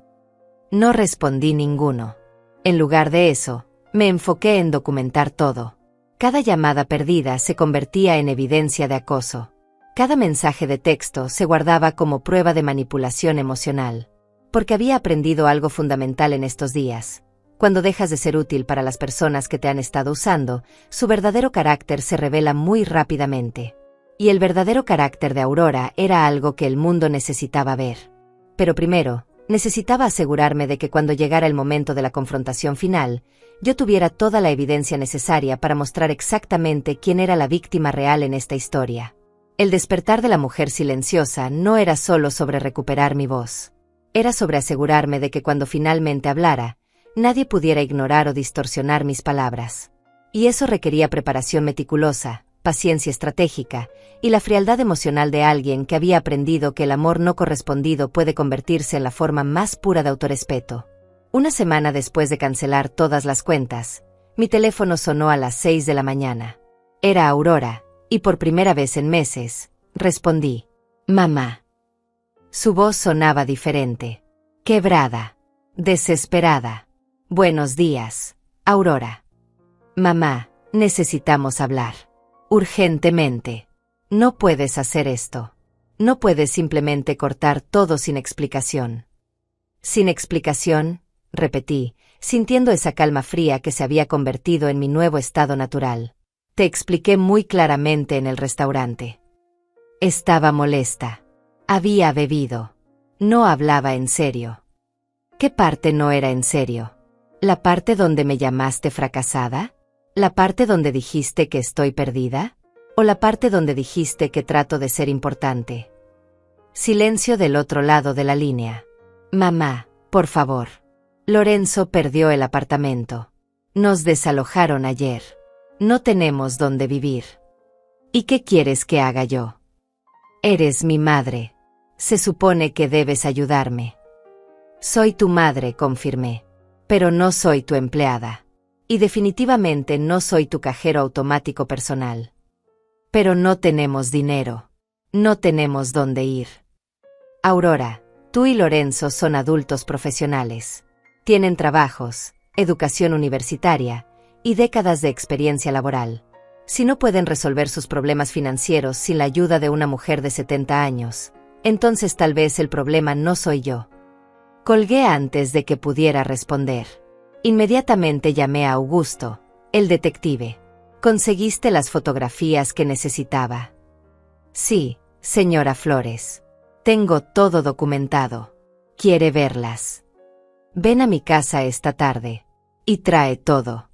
No respondí ninguno. En lugar de eso, me enfoqué en documentar todo. Cada llamada perdida se convertía en evidencia de acoso. Cada mensaje de texto se guardaba como prueba de manipulación emocional. Porque había aprendido algo fundamental en estos días. Cuando dejas de ser útil para las personas que te han estado usando, su verdadero carácter se revela muy rápidamente. Y el verdadero carácter de Aurora era algo que el mundo necesitaba ver. Pero primero, necesitaba asegurarme de que cuando llegara el momento de la confrontación final, yo tuviera toda la evidencia necesaria para mostrar exactamente quién era la víctima real en esta historia. El despertar de la mujer silenciosa no era solo sobre recuperar mi voz. Era sobre asegurarme de que cuando finalmente hablara, nadie pudiera ignorar o distorsionar mis palabras. Y eso requería preparación meticulosa, paciencia estratégica, y la frialdad emocional de alguien que había aprendido que el amor no correspondido puede convertirse en la forma más pura de autorrespeto. Una semana después de cancelar todas las cuentas, mi teléfono sonó a las 6 de la mañana. Era Aurora, y por primera vez en meses, respondí. Mamá. Su voz sonaba diferente. Quebrada. Desesperada. Buenos días, Aurora. Mamá, necesitamos hablar. Urgentemente. No puedes hacer esto. No puedes simplemente cortar todo sin explicación. ¿Sin explicación? Repetí, sintiendo esa calma fría que se había convertido en mi nuevo estado natural. Te expliqué muy claramente en el restaurante. Estaba molesta. Había bebido. No hablaba en serio. ¿Qué parte no era en serio? ¿La parte donde me llamaste fracasada? ¿La parte donde dijiste que estoy perdida? ¿O la parte donde dijiste que trato de ser importante? Silencio del otro lado de la línea. Mamá, por favor. Lorenzo perdió el apartamento. Nos desalojaron ayer. No tenemos dónde vivir. ¿Y qué quieres que haga yo? Eres mi madre. Se supone que debes ayudarme. Soy tu madre, confirmé. Pero no soy tu empleada. Y definitivamente no soy tu cajero automático personal. Pero no tenemos dinero. No tenemos dónde ir. Aurora, tú y Lorenzo son adultos profesionales. Tienen trabajos, educación universitaria y décadas de experiencia laboral. Si no pueden resolver sus problemas financieros sin la ayuda de una mujer de 70 años, entonces tal vez el problema no soy yo. Colgué antes de que pudiera responder. Inmediatamente llamé a Augusto, el detective. ¿Conseguiste las fotografías que necesitaba? Sí, señora Flores. Tengo todo documentado. ¿Quiere verlas? Ven a mi casa esta tarde. Y trae todo.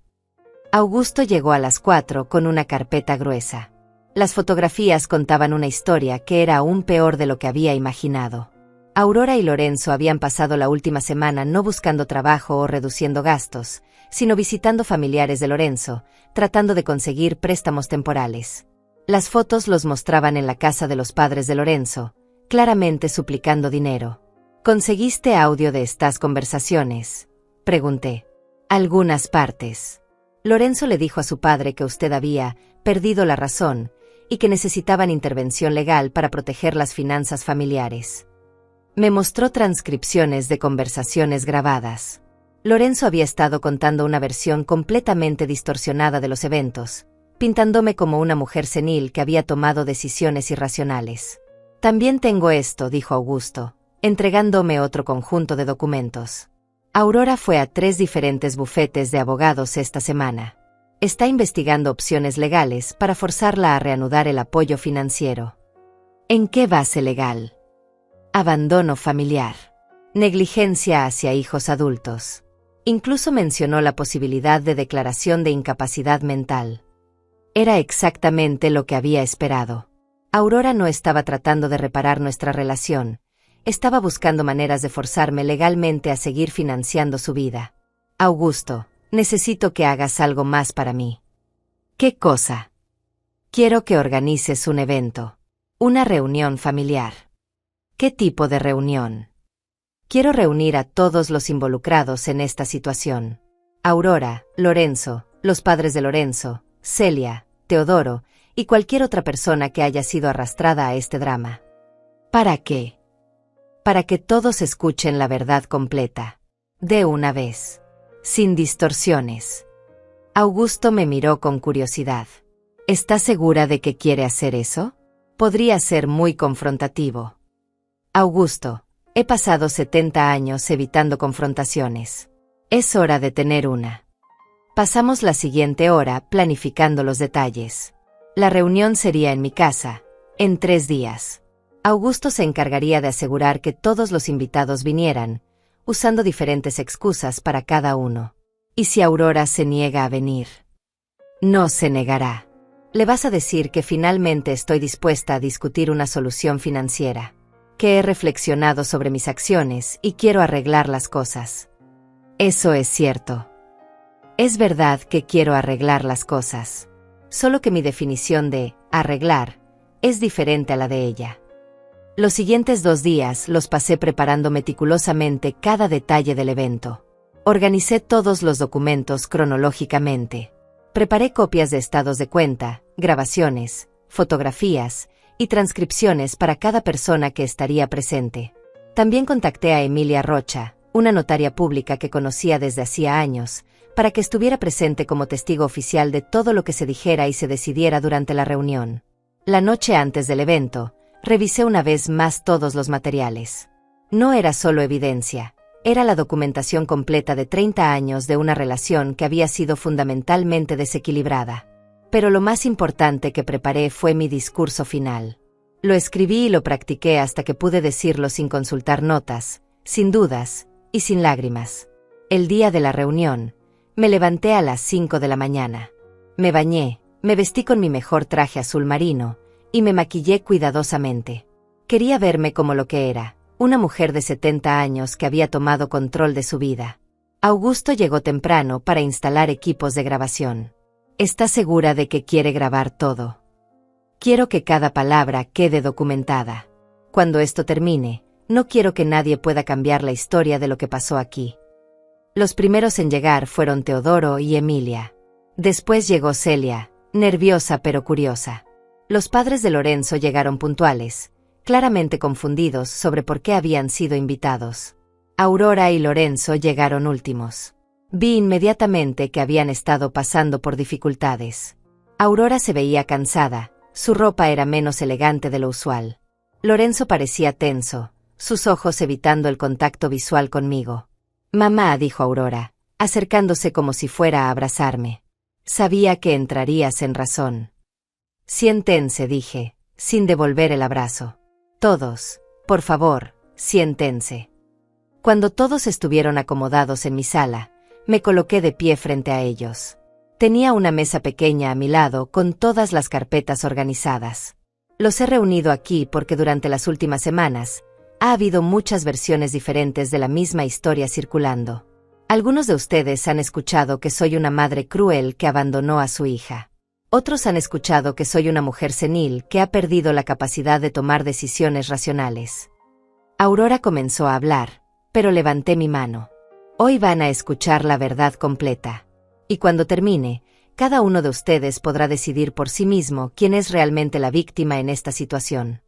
Augusto llegó a las 4 con una carpeta gruesa. Las fotografías contaban una historia que era aún peor de lo que había imaginado. Aurora y Lorenzo habían pasado la última semana no buscando trabajo o reduciendo gastos, sino visitando familiares de Lorenzo, tratando de conseguir préstamos temporales. Las fotos los mostraban en la casa de los padres de Lorenzo, claramente suplicando dinero. ¿Conseguiste audio de estas conversaciones?, pregunté. Algunas partes. Lorenzo le dijo a su padre que usted había perdido la razón y que necesitaban intervención legal para proteger las finanzas familiares. Me mostró transcripciones de conversaciones grabadas. Lorenzo había estado contando una versión completamente distorsionada de los eventos, pintándome como una mujer senil que había tomado decisiones irracionales. También tengo esto, dijo Augusto, entregándome otro conjunto de documentos. Aurora fue a 3 diferentes bufetes de abogados esta semana. Está investigando opciones legales para forzarla a reanudar el apoyo financiero. ¿En qué base legal? Abandono familiar. Negligencia hacia hijos adultos. Incluso mencionó la posibilidad de declaración de incapacidad mental. Era exactamente lo que había esperado. Aurora no estaba tratando de reparar nuestra relación. Estaba buscando maneras de forzarme legalmente a seguir financiando su vida. Augusto, necesito que hagas algo más para mí. ¿Qué cosa? Quiero que organices un evento. Una reunión familiar. ¿Qué tipo de reunión? Quiero reunir a todos los involucrados en esta situación. Aurora, Lorenzo, los padres de Lorenzo, Celia, Teodoro y cualquier otra persona que haya sido arrastrada a este drama. ¿Para qué? Para que todos escuchen la verdad completa. De una vez. Sin distorsiones. Augusto me miró con curiosidad. ¿Está segura de que quiere hacer eso? Podría ser muy confrontativo. Augusto, he pasado 70 años evitando confrontaciones. Es hora de tener una. Pasamos la siguiente hora planificando los detalles. La reunión sería en mi casa, en 3 días. Augusto se encargaría de asegurar que todos los invitados vinieran, usando diferentes excusas para cada uno. ¿Y si Aurora se niega a venir? No se negará. Le vas a decir que finalmente estoy dispuesta a discutir una solución financiera. Que he reflexionado sobre mis acciones y quiero arreglar las cosas. Eso es cierto. Es verdad que quiero arreglar las cosas. Solo que mi definición de arreglar es diferente a la de ella. Los siguientes 2 días los pasé preparando meticulosamente cada detalle del evento. Organicé todos los documentos cronológicamente. Preparé copias de estados de cuenta, grabaciones, fotografías y transcripciones para cada persona que estaría presente. También contacté a Emilia Rocha, una notaria pública que conocía desde hacía años, para que estuviera presente como testigo oficial de todo lo que se dijera y se decidiera durante la reunión. La noche antes del evento, revisé una vez más todos los materiales. No era solo evidencia, era la documentación completa de 30 años de una relación que había sido fundamentalmente desequilibrada. Pero lo más importante que preparé fue mi discurso final. Lo escribí y lo practiqué hasta que pude decirlo sin consultar notas, sin dudas y sin lágrimas. El día de la reunión, me levanté a las 5 de la mañana. Me bañé, me vestí con mi mejor traje azul marino y me maquillé cuidadosamente. Quería verme como lo que era, una mujer de 70 años que había tomado control de su vida. Augusto llegó temprano para instalar equipos de grabación. ¿Está segura de que quiere grabar todo? Quiero que cada palabra quede documentada. Cuando esto termine, no quiero que nadie pueda cambiar la historia de lo que pasó aquí. Los primeros en llegar fueron Teodoro y Emilia. Después llegó Celia, nerviosa pero curiosa. Los padres de Lorenzo llegaron puntuales, claramente confundidos sobre por qué habían sido invitados. Aurora y Lorenzo llegaron últimos. Vi inmediatamente que habían estado pasando por dificultades. Aurora se veía cansada, su ropa era menos elegante de lo usual. Lorenzo parecía tenso, sus ojos evitando el contacto visual conmigo. «Mamá», dijo Aurora, acercándose como si fuera a abrazarme. «Sabía que entrarías en razón». «Siéntense», dije, sin devolver el abrazo. «Todos, por favor, siéntense». Cuando todos estuvieron acomodados en mi sala, me coloqué de pie frente a ellos. Tenía una mesa pequeña a mi lado con todas las carpetas organizadas. Los he reunido aquí porque durante las últimas semanas ha habido muchas versiones diferentes de la misma historia circulando. Algunos de ustedes han escuchado que soy una madre cruel que abandonó a su hija. Otros han escuchado que soy una mujer senil que ha perdido la capacidad de tomar decisiones racionales. Aurora comenzó a hablar, pero levanté mi mano. Hoy van a escuchar la verdad completa. Y cuando termine, cada uno de ustedes podrá decidir por sí mismo quién es realmente la víctima en esta situación.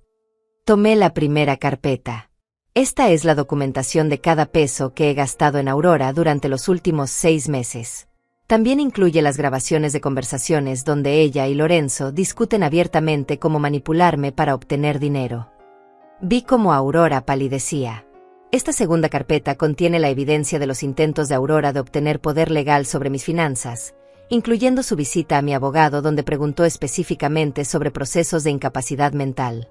Tomé la primera carpeta. Esta es la documentación de cada peso que he gastado en Aurora durante los últimos 6 meses. También incluye las grabaciones de conversaciones donde ella y Lorenzo discuten abiertamente cómo manipularme para obtener dinero. Vi cómo Aurora palidecía. Esta segunda carpeta contiene la evidencia de los intentos de Aurora de obtener poder legal sobre mis finanzas, incluyendo su visita a mi abogado donde preguntó específicamente sobre procesos de incapacidad mental.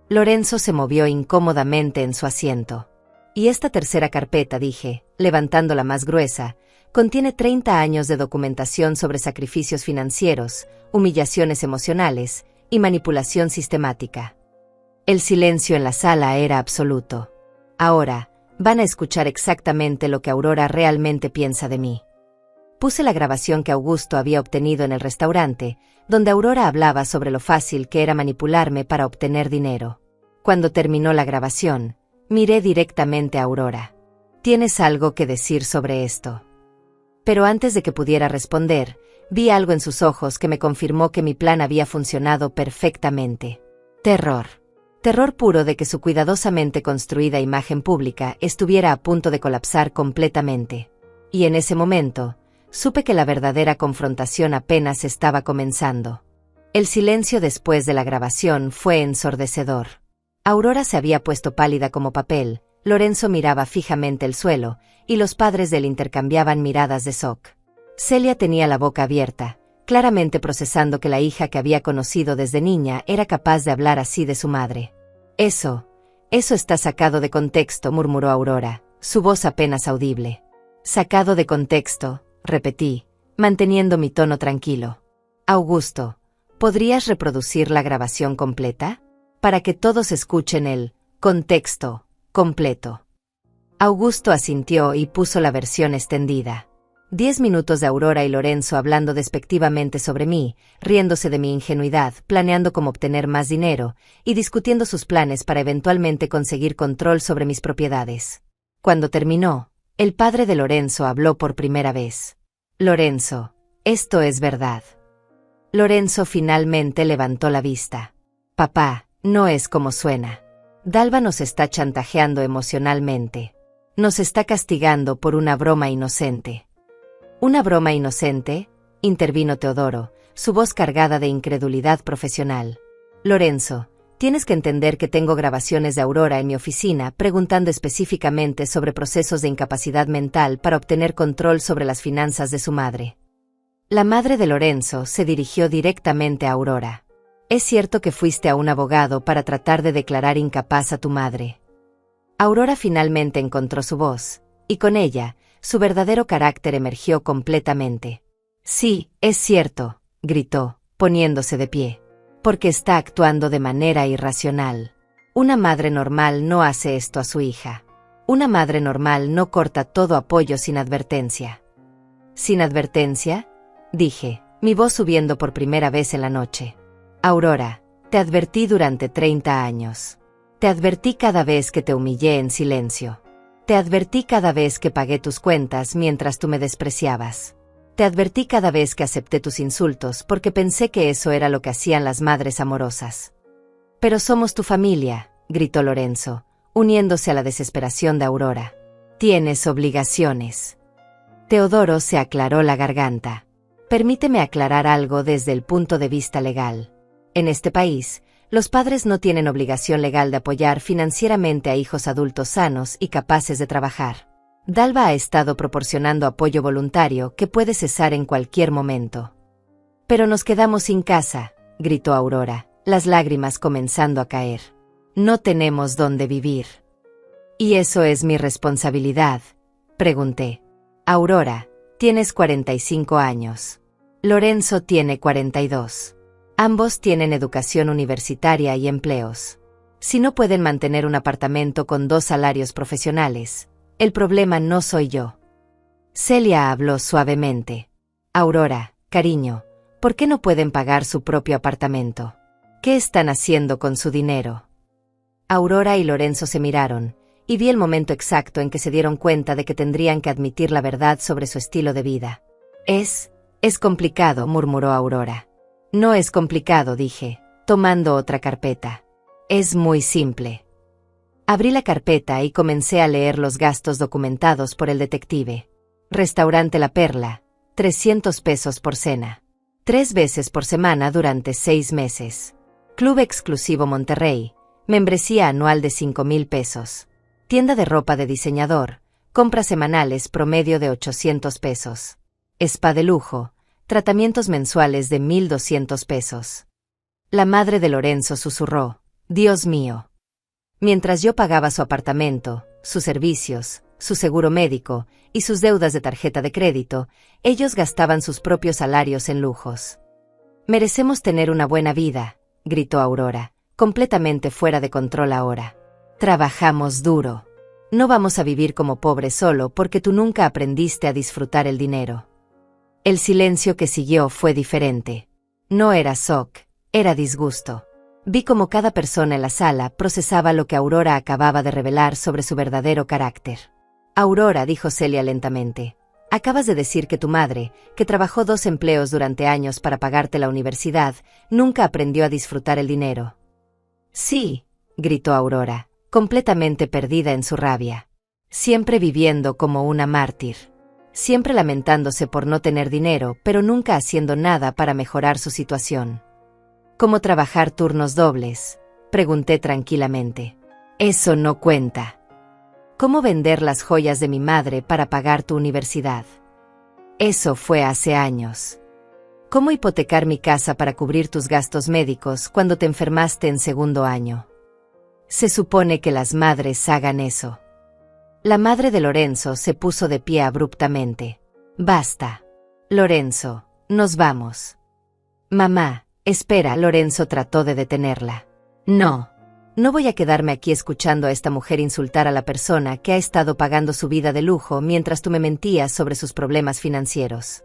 Lorenzo se movió incómodamente en su asiento. Y esta tercera carpeta, dije, levantando la más gruesa, contiene 30 años de documentación sobre sacrificios financieros, humillaciones emocionales y manipulación sistemática. El silencio en la sala era absoluto. Ahora, van a escuchar exactamente lo que Aurora realmente piensa de mí. Puse la grabación que Augusto había obtenido en el restaurante, donde Aurora hablaba sobre lo fácil que era manipularme para obtener dinero. Cuando terminó la grabación, miré directamente a Aurora. ¿Tienes algo que decir sobre esto? Pero antes de que pudiera responder, vi algo en sus ojos que me confirmó que mi plan había funcionado perfectamente. Terror. Terror puro de que su cuidadosamente construida imagen pública estuviera a punto de colapsar completamente. Y en ese momento, supe que la verdadera confrontación apenas estaba comenzando. El silencio después de la grabación fue ensordecedor. Aurora se había puesto pálida como papel, Lorenzo miraba fijamente el suelo, y los padres de él intercambiaban miradas de shock. Celia tenía la boca abierta, claramente procesando que la hija que había conocido desde niña era capaz de hablar así de su madre. Eso está sacado de contexto», murmuró Aurora, su voz apenas audible. «Sacado de contexto», repetí, manteniendo mi tono tranquilo. «Augusto, ¿podrías reproducir la grabación completa? Para que todos escuchen el contexto completo». Augusto asintió y puso la versión extendida. 10 minutos de Aurora y Lorenzo hablando despectivamente sobre mí, riéndose de mi ingenuidad, planeando cómo obtener más dinero, y discutiendo sus planes para eventualmente conseguir control sobre mis propiedades. Cuando terminó, el padre de Lorenzo habló por primera vez. «Lorenzo, esto es verdad». Lorenzo finalmente levantó la vista. «Papá, no es como suena. Dalva nos está chantajeando emocionalmente. Nos está castigando por una broma inocente». «¿Una broma inocente?», intervino Teodoro, su voz cargada de incredulidad profesional. «Lorenzo, tienes que entender que tengo grabaciones de Aurora en mi oficina preguntando específicamente sobre procesos de incapacidad mental para obtener control sobre las finanzas de su madre». La madre de Lorenzo se dirigió directamente a Aurora. «¿Es cierto que fuiste a un abogado para tratar de declarar incapaz a tu madre?». Aurora finalmente encontró su voz, y con ella, su verdadero carácter emergió completamente. «Sí, es cierto», gritó, poniéndose de pie. «Porque está actuando de manera irracional. Una madre normal no hace esto a su hija. Una madre normal no corta todo apoyo sin advertencia. ¿Sin advertencia?, dije, mi voz subiendo por primera vez en la noche. Aurora, te advertí durante 30 años. Te advertí cada vez que te humillé en silencio. Te advertí cada vez que pagué tus cuentas mientras tú me despreciabas. Te advertí cada vez que acepté tus insultos porque pensé que eso era lo que hacían las madres amorosas. Pero somos tu familia, gritó Lorenzo, uniéndose a la desesperación de Aurora. Tienes obligaciones. Teodoro se aclaró la garganta. Permíteme aclarar algo desde el punto de vista legal. En este país, los padres no tienen obligación legal de apoyar financieramente a hijos adultos sanos y capaces de trabajar. Dalva ha estado proporcionando apoyo voluntario que puede cesar en cualquier momento. Pero nos quedamos sin casa, gritó Aurora, las lágrimas comenzando a caer. No tenemos dónde vivir. ¿Y eso es mi responsabilidad?, pregunté. Aurora, tienes 45 años. Lorenzo tiene 42. Ambos tienen educación universitaria y empleos. Si no pueden mantener un apartamento con 2 salarios profesionales, el problema no soy yo. Celia habló suavemente. Aurora, cariño, ¿por qué no pueden pagar su propio apartamento? ¿Qué están haciendo con su dinero? Aurora y Lorenzo se miraron, y vi el momento exacto en que se dieron cuenta de que tendrían que admitir la verdad sobre su estilo de vida. Es complicado, murmuró Aurora. No es complicado, dije, tomando otra carpeta. Es muy simple. Abrí la carpeta y comencé a leer los gastos documentados por el detective. Restaurante La Perla, 300 pesos por cena. 3 veces por semana durante 6 meses. Club exclusivo Monterrey, membresía anual de 5,000 pesos. Tienda de ropa de diseñador, compras semanales promedio de 800 pesos. Spa de lujo, tratamientos mensuales de 1,200 pesos. La madre de Lorenzo susurró, Dios mío. Mientras yo pagaba su apartamento, sus servicios, su seguro médico y sus deudas de tarjeta de crédito, ellos gastaban sus propios salarios en lujos. Merecemos tener una buena vida, gritó Aurora, completamente fuera de control ahora. Trabajamos duro. No vamos a vivir como pobres solo porque tú nunca aprendiste a disfrutar el dinero. El silencio que siguió fue diferente. No era shock, era disgusto. Vi cómo cada persona en la sala procesaba lo que Aurora acababa de revelar sobre su verdadero carácter. Aurora, dijo Celia lentamente, acabas de decir que tu madre, que trabajó 2 empleos durante años para pagarte la universidad, nunca aprendió a disfrutar el dinero. Sí, gritó Aurora, completamente perdida en su rabia. Siempre viviendo como una mártir. Siempre lamentándose por no tener dinero, pero nunca haciendo nada para mejorar su situación. ¿Cómo trabajar turnos dobles?, pregunté tranquilamente. Eso no cuenta. ¿Cómo vender las joyas de mi madre para pagar tu universidad? Eso fue hace años. ¿Cómo hipotecar mi casa para cubrir tus gastos médicos cuando te enfermaste en 2º año? Se supone que las madres hagan eso. La madre de Lorenzo se puso de pie abruptamente. Basta. Lorenzo, nos vamos. Mamá, espera, Lorenzo trató de detenerla. No. No voy a quedarme aquí escuchando a esta mujer insultar a la persona que ha estado pagando su vida de lujo mientras tú me mentías sobre sus problemas financieros.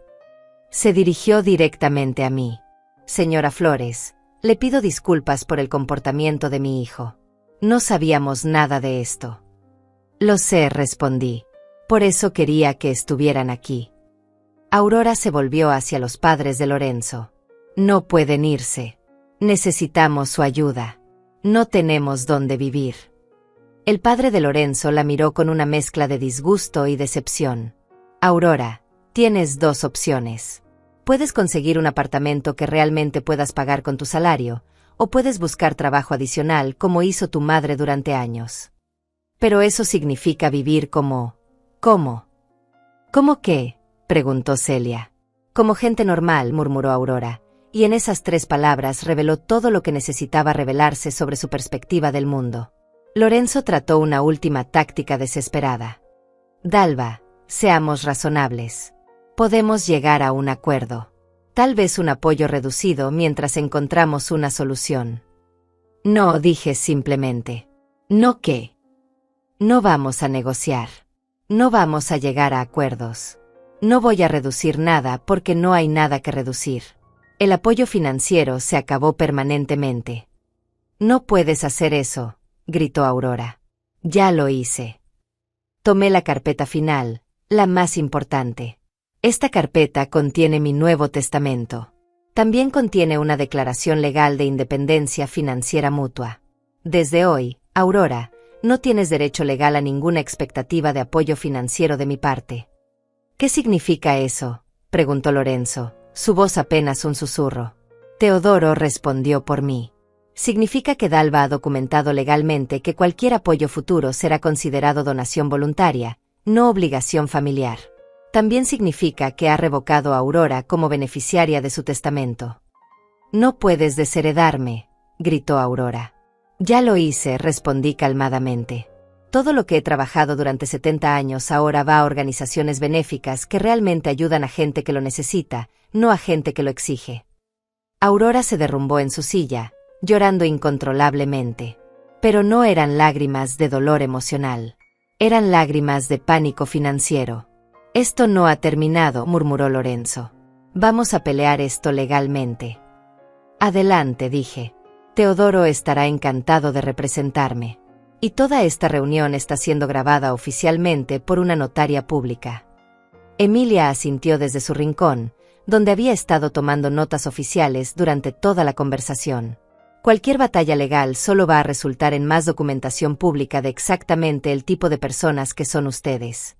Se dirigió directamente a mí. Señora Flores, le pido disculpas por el comportamiento de mi hijo. No sabíamos nada de esto. Lo sé, respondí. Por eso quería que estuvieran aquí. Aurora se volvió hacia los padres de Lorenzo. No pueden irse. Necesitamos su ayuda. No tenemos dónde vivir. El padre de Lorenzo la miró con una mezcla de disgusto y decepción. Aurora, tienes 2 opciones. Puedes conseguir un apartamento que realmente puedas pagar con tu salario, o puedes buscar trabajo adicional como hizo tu madre durante años. Pero eso significa vivir como... ¿Cómo? ¿Cómo qué?, preguntó Celia. Como gente normal, murmuró Aurora, y en esas 3 palabras reveló todo lo que necesitaba revelarse sobre su perspectiva del mundo. Lorenzo trató una última táctica desesperada. Dalva, seamos razonables. Podemos llegar a un acuerdo. Tal vez un apoyo reducido mientras encontramos una solución. No, dije simplemente. ¿No qué? No vamos a negociar. No vamos a llegar a acuerdos. No voy a reducir nada porque no hay nada que reducir. El apoyo financiero se acabó permanentemente. No puedes hacer eso, gritó Aurora. Ya lo hice. Tomé la carpeta final, la más importante. Esta carpeta contiene mi Nuevo Testamento. También contiene una declaración legal de independencia financiera mutua. Desde hoy, Aurora, no tienes derecho legal a ninguna expectativa de apoyo financiero de mi parte. ¿Qué significa eso?, preguntó Lorenzo, su voz apenas un susurro. Teodoro respondió por mí. Significa que Dalva ha documentado legalmente que cualquier apoyo futuro será considerado donación voluntaria, no obligación familiar. También significa que ha revocado a Aurora como beneficiaria de su testamento. No puedes desheredarme, gritó Aurora. Ya lo hice, respondí calmadamente. Todo lo que he trabajado durante 70 años ahora va a organizaciones benéficas que realmente ayudan a gente que lo necesita, no a gente que lo exige. Aurora se derrumbó en su silla, llorando incontrolablemente. Pero no eran lágrimas de dolor emocional. Eran lágrimas de pánico financiero. Esto no ha terminado, murmuró Lorenzo. Vamos a pelear esto legalmente. Adelante, dije. Teodoro estará encantado de representarme. Y toda esta reunión está siendo grabada oficialmente por una notaria pública. Emilia asintió desde su rincón, donde había estado tomando notas oficiales durante toda la conversación. Cualquier batalla legal solo va a resultar en más documentación pública de exactamente el tipo de personas que son ustedes.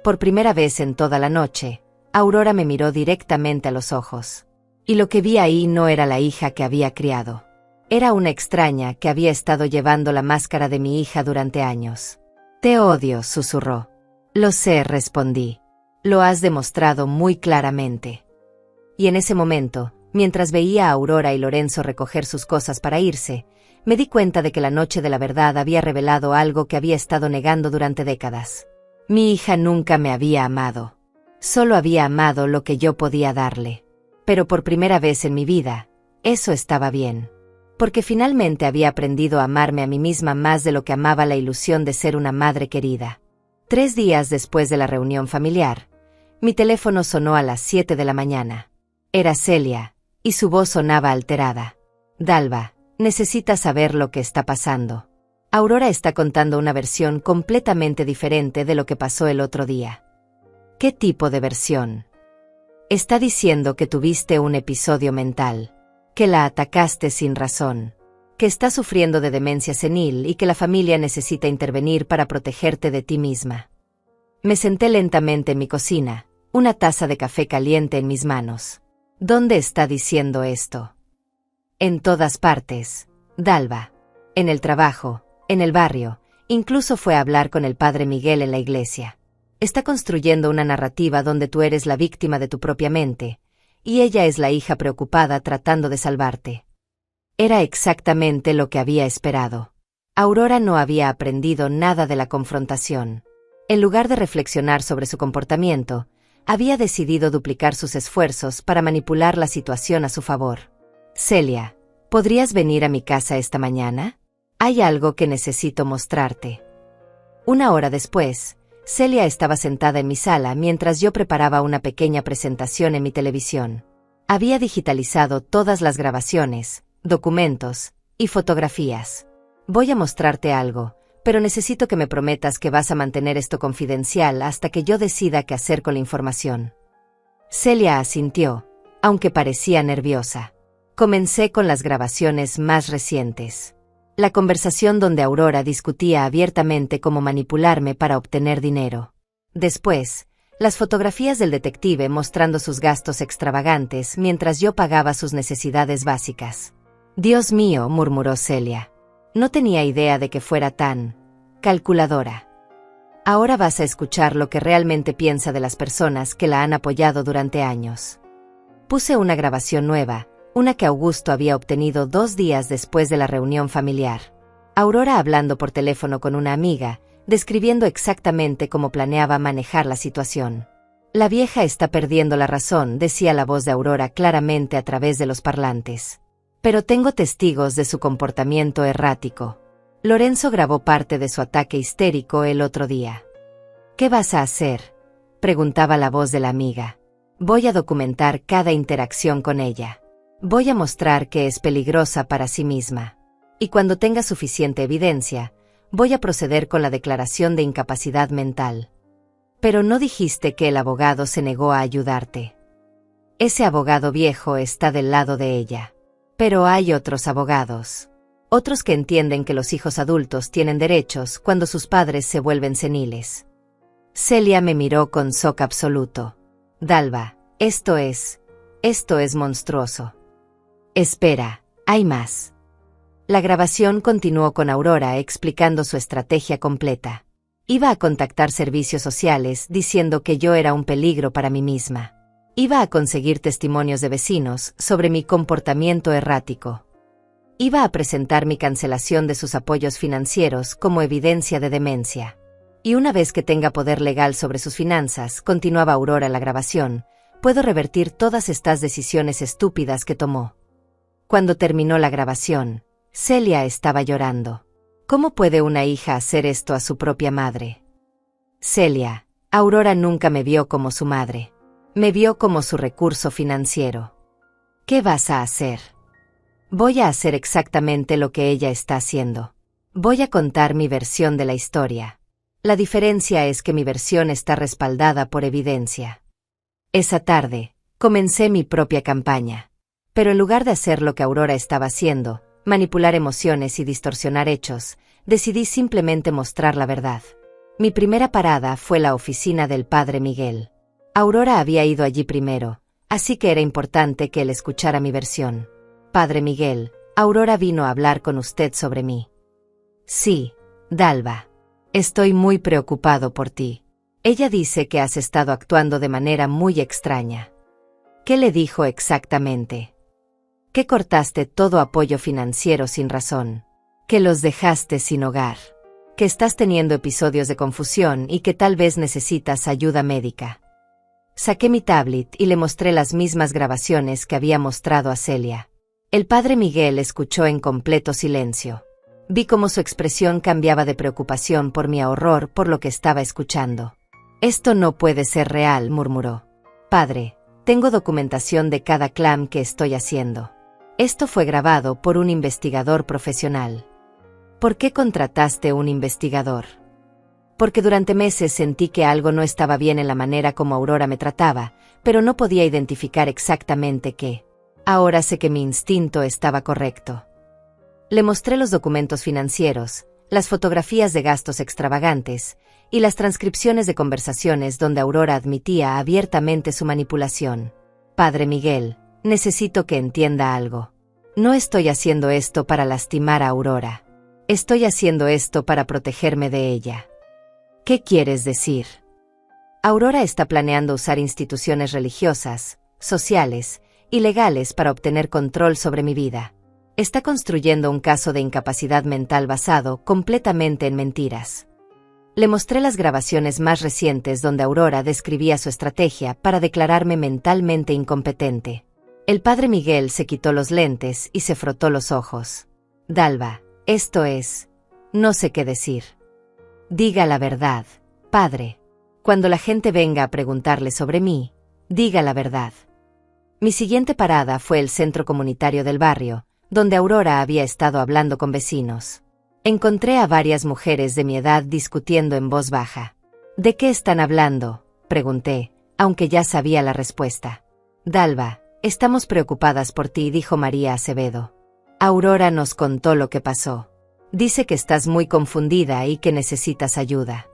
Por primera vez en toda la noche, Aurora me miró directamente a los ojos. Y lo que vi ahí no era la hija que había criado. Era una extraña que había estado llevando la máscara de mi hija durante años. Te odio, susurró. Lo sé, respondí. Lo has demostrado muy claramente. Y en ese momento, mientras veía a Aurora y Lorenzo recoger sus cosas para irse, me di cuenta de que la noche de la verdad había revelado algo que había estado negando durante décadas. Mi hija nunca me había amado. Solo había amado lo que yo podía darle. Pero por primera vez en mi vida, eso estaba bien. Porque finalmente había aprendido a amarme a mí misma más de lo que amaba la ilusión de ser una madre querida. 3 días después de la reunión familiar, mi teléfono sonó a las 7 de la mañana. Era Celia, y su voz sonaba alterada. Dalva, necesitas saber lo que está pasando. Aurora está contando una versión completamente diferente de lo que pasó el otro día. ¿Qué tipo de versión? Está diciendo que tuviste un episodio mental. Que la atacaste sin razón, que estás sufriendo de demencia senil y que la familia necesita intervenir para protegerte de ti misma. Me senté lentamente en mi cocina, una taza de café caliente en mis manos. ¿Dónde está diciendo esto? En todas partes, Dalva. En el trabajo, en el barrio, incluso fue a hablar con el padre Miguel en la iglesia. Está construyendo una narrativa donde tú eres la víctima de tu propia mente, y ella es la hija preocupada tratando de salvarte. Era exactamente lo que había esperado. Aurora no había aprendido nada de la confrontación. En lugar de reflexionar sobre su comportamiento, había decidido duplicar sus esfuerzos para manipular la situación a su favor. Celia, ¿podrías venir a mi casa esta mañana? Hay algo que necesito mostrarte. 1 hora después, Celia estaba sentada en mi sala mientras yo preparaba una pequeña presentación en mi televisión. Había digitalizado todas las grabaciones, documentos y fotografías. Voy a mostrarte algo, pero necesito que me prometas que vas a mantener esto confidencial hasta que yo decida qué hacer con la información. Celia asintió, aunque parecía nerviosa. Comencé con las grabaciones más recientes. La conversación donde Aurora discutía abiertamente cómo manipularme para obtener dinero. Después, las fotografías del detective mostrando sus gastos extravagantes mientras yo pagaba sus necesidades básicas. Dios mío, murmuró Celia. No tenía idea de que fuera tan calculadora. Ahora vas a escuchar lo que realmente piensa de las personas que la han apoyado durante años. Puse una grabación nueva, una que Augusto había obtenido 2 días después de la reunión familiar. Aurora hablando por teléfono con una amiga, describiendo exactamente cómo planeaba manejar la situación. La vieja está perdiendo la razón, decía la voz de Aurora claramente a través de los parlantes. Pero tengo testigos de su comportamiento errático. Lorenzo grabó parte de su ataque histérico el otro día. ¿Qué vas a hacer?, preguntaba la voz de la amiga. Voy a documentar cada interacción con ella. Voy a mostrar que es peligrosa para sí misma. Y cuando tenga suficiente evidencia, voy a proceder con la declaración de incapacidad mental. Pero no dijiste que el abogado se negó a ayudarte. Ese abogado viejo está del lado de ella. Pero hay otros abogados. Otros que entienden que los hijos adultos tienen derechos cuando sus padres se vuelven seniles. Celia me miró con shock absoluto. Dalva, esto es monstruoso. Espera, hay más. La grabación continuó con Aurora explicando su estrategia completa. Iba a contactar servicios sociales diciendo que yo era un peligro para mí misma. Iba a conseguir testimonios de vecinos sobre mi comportamiento errático. Iba a presentar mi cancelación de sus apoyos financieros como evidencia de demencia. Y una vez que tenga poder legal sobre sus finanzas, continuaba Aurora la grabación, puedo revertir todas estas decisiones estúpidas que tomó. Cuando terminó la grabación, Celia estaba llorando. ¿Cómo puede una hija hacer esto a su propia madre? Celia, Aurora nunca me vio como su madre. Me vio como su recurso financiero. ¿Qué vas a hacer? Voy a hacer exactamente lo que ella está haciendo. Voy a contar mi versión de la historia. La diferencia es que mi versión está respaldada por evidencia. Esa tarde, comencé mi propia campaña. Pero en lugar de hacer lo que Aurora estaba haciendo, manipular emociones y distorsionar hechos, decidí simplemente mostrar la verdad. Mi primera parada fue la oficina del padre Miguel. Aurora había ido allí primero, así que era importante que él escuchara mi versión. Padre Miguel, Aurora vino a hablar con usted sobre mí. Sí, Dalva. Estoy muy preocupado por ti. Ella dice que has estado actuando de manera muy extraña. ¿Qué le dijo exactamente? Que cortaste todo apoyo financiero sin razón. Que los dejaste sin hogar. Que estás teniendo episodios de confusión y que tal vez necesitas ayuda médica. Saqué mi tablet y le mostré las mismas grabaciones que había mostrado a Celia. El padre Miguel escuchó en completo silencio. Vi cómo su expresión cambiaba de preocupación por mi horror por lo que estaba escuchando. Esto no puede ser real, murmuró. Padre, tengo documentación de cada clam que estoy haciendo. Esto fue grabado por un investigador profesional. ¿Por qué contrataste un investigador? Porque durante meses sentí que algo no estaba bien en la manera como Aurora me trataba, pero no podía identificar exactamente qué. Ahora sé que mi instinto estaba correcto. Le mostré los documentos financieros, las fotografías de gastos extravagantes y las transcripciones de conversaciones donde Aurora admitía abiertamente su manipulación. Padre Miguel, necesito que entienda algo. No estoy haciendo esto para lastimar a Aurora. Estoy haciendo esto para protegerme de ella. ¿Qué quieres decir? Aurora está planeando usar instituciones religiosas, sociales y legales para obtener control sobre mi vida. Está construyendo un caso de incapacidad mental basado completamente en mentiras. Le mostré las grabaciones más recientes donde Aurora describía su estrategia para declararme mentalmente incompetente. El padre Miguel se quitó los lentes y se frotó los ojos. Dalva, no sé qué decir. Diga la verdad, padre. Cuando la gente venga a preguntarle sobre mí, diga la verdad. Mi siguiente parada fue el centro comunitario del barrio, donde Aurora había estado hablando con vecinos. Encontré a varias mujeres de mi edad discutiendo en voz baja. ¿De qué están hablando?, pregunté, aunque ya sabía la respuesta. Dalva, estamos preocupadas por ti, dijo María Acevedo. Aurora nos contó lo que pasó. Dice que estás muy confundida y que necesitas ayuda.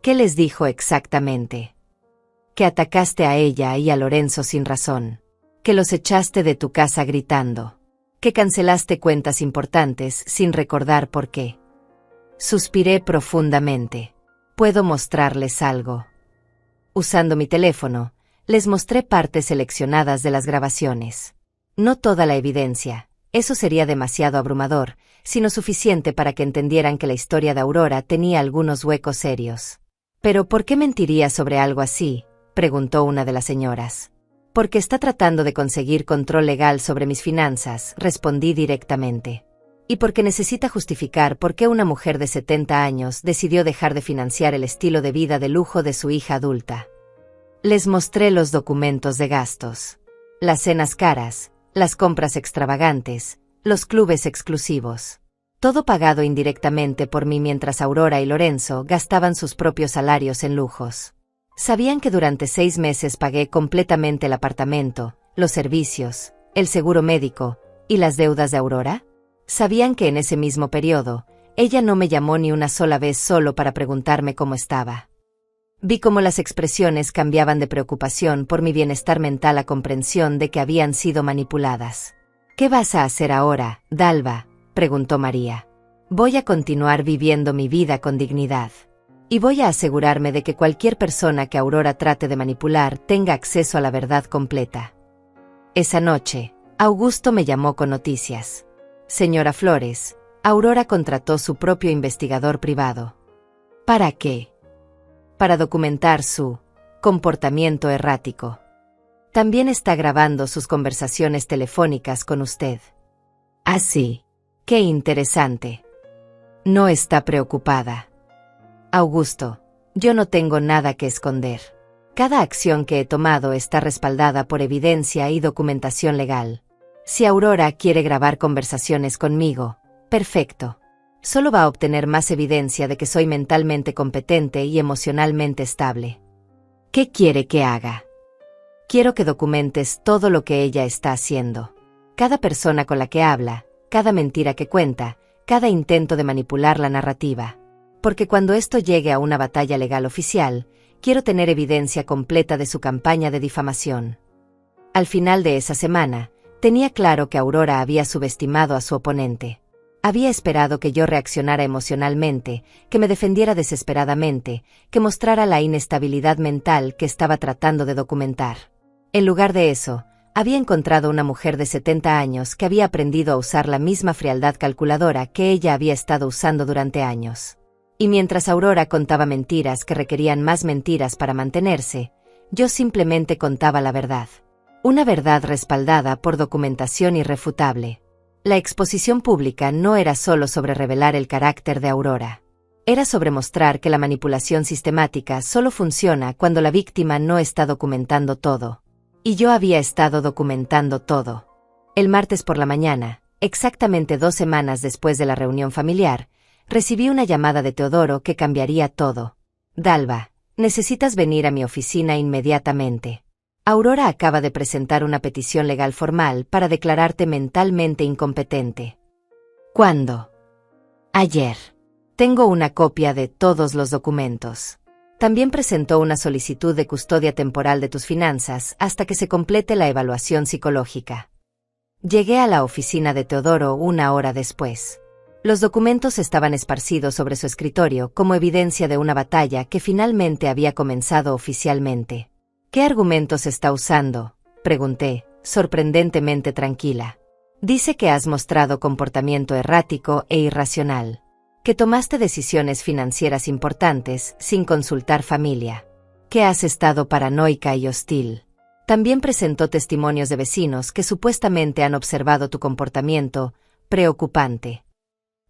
¿Qué les dijo exactamente? Que atacaste a ella y a Lorenzo sin razón. Que los echaste de tu casa gritando. Que cancelaste cuentas importantes sin recordar por qué. Suspiré profundamente. ¿Puedo mostrarles algo? Usando mi teléfono, les mostré partes seleccionadas de las grabaciones. No toda la evidencia, eso sería demasiado abrumador, sino suficiente para que entendieran que la historia de Aurora tenía algunos huecos serios. ¿Pero por qué mentiría sobre algo así?, preguntó una de las señoras. Porque está tratando de conseguir control legal sobre mis finanzas, respondí directamente. Y porque necesita justificar por qué una mujer de 70 años decidió dejar de financiar el estilo de vida de lujo de su hija adulta. Les mostré los documentos de gastos. Las cenas caras, las compras extravagantes, los clubes exclusivos. Todo pagado indirectamente por mí mientras Aurora y Lorenzo gastaban sus propios salarios en lujos. ¿Sabían que durante 6 meses pagué completamente el apartamento, los servicios, el seguro médico y las deudas de Aurora? ¿Sabían que en ese mismo periodo, ella no me llamó ni una sola vez solo para preguntarme cómo estaba? Vi cómo las expresiones cambiaban de preocupación por mi bienestar mental a comprensión de que habían sido manipuladas. ¿Qué vas a hacer ahora, Dalva?, preguntó María. Voy a continuar viviendo mi vida con dignidad. Y voy a asegurarme de que cualquier persona que Aurora trate de manipular tenga acceso a la verdad completa. Esa noche, Augusto me llamó con noticias. Señora Flores, Aurora contrató su propio investigador privado. ¿Para qué? Para documentar su comportamiento errático. También está grabando sus conversaciones telefónicas con usted. Ah, sí. Qué interesante. No está preocupada. Augusto, yo no tengo nada que esconder. Cada acción que he tomado está respaldada por evidencia y documentación legal. Si Aurora quiere grabar conversaciones conmigo, perfecto. Solo va a obtener más evidencia de que soy mentalmente competente y emocionalmente estable. ¿Qué quiere que haga? Quiero que documentes todo lo que ella está haciendo. Cada persona con la que habla, cada mentira que cuenta, cada intento de manipular la narrativa. Porque cuando esto llegue a una batalla legal oficial, quiero tener evidencia completa de su campaña de difamación. Al final de esa semana, tenía claro que Aurora había subestimado a su oponente. Había esperado que yo reaccionara emocionalmente, que me defendiera desesperadamente, que mostrara la inestabilidad mental que estaba tratando de documentar. En lugar de eso, había encontrado una mujer de 70 años que había aprendido a usar la misma frialdad calculadora que ella había estado usando durante años. Y mientras Aurora contaba mentiras que requerían más mentiras para mantenerse, yo simplemente contaba la verdad. Una verdad respaldada por documentación irrefutable. La exposición pública no era solo sobre revelar el carácter de Aurora. Era sobre mostrar que la manipulación sistemática solo funciona cuando la víctima no está documentando todo. Y yo había estado documentando todo. El martes por la mañana, exactamente 2 semanas después de la reunión familiar, recibí una llamada de Teodoro que cambiaría todo. Dalva, necesitas venir a mi oficina inmediatamente. Aurora acaba de presentar una petición legal formal para declararte mentalmente incompetente. ¿Cuándo? Ayer. Tengo una copia de todos los documentos. También presentó una solicitud de custodia temporal de tus finanzas hasta que se complete la evaluación psicológica. Llegué a la oficina de Teodoro 1 hora después. Los documentos estaban esparcidos sobre su escritorio como evidencia de una batalla que finalmente había comenzado oficialmente. ¿Qué argumentos está usando?, pregunté, sorprendentemente tranquila. Dice que has mostrado comportamiento errático e irracional. Que tomaste decisiones financieras importantes sin consultar familia. Que has estado paranoica y hostil. También presentó testimonios de vecinos que supuestamente han observado tu comportamiento preocupante.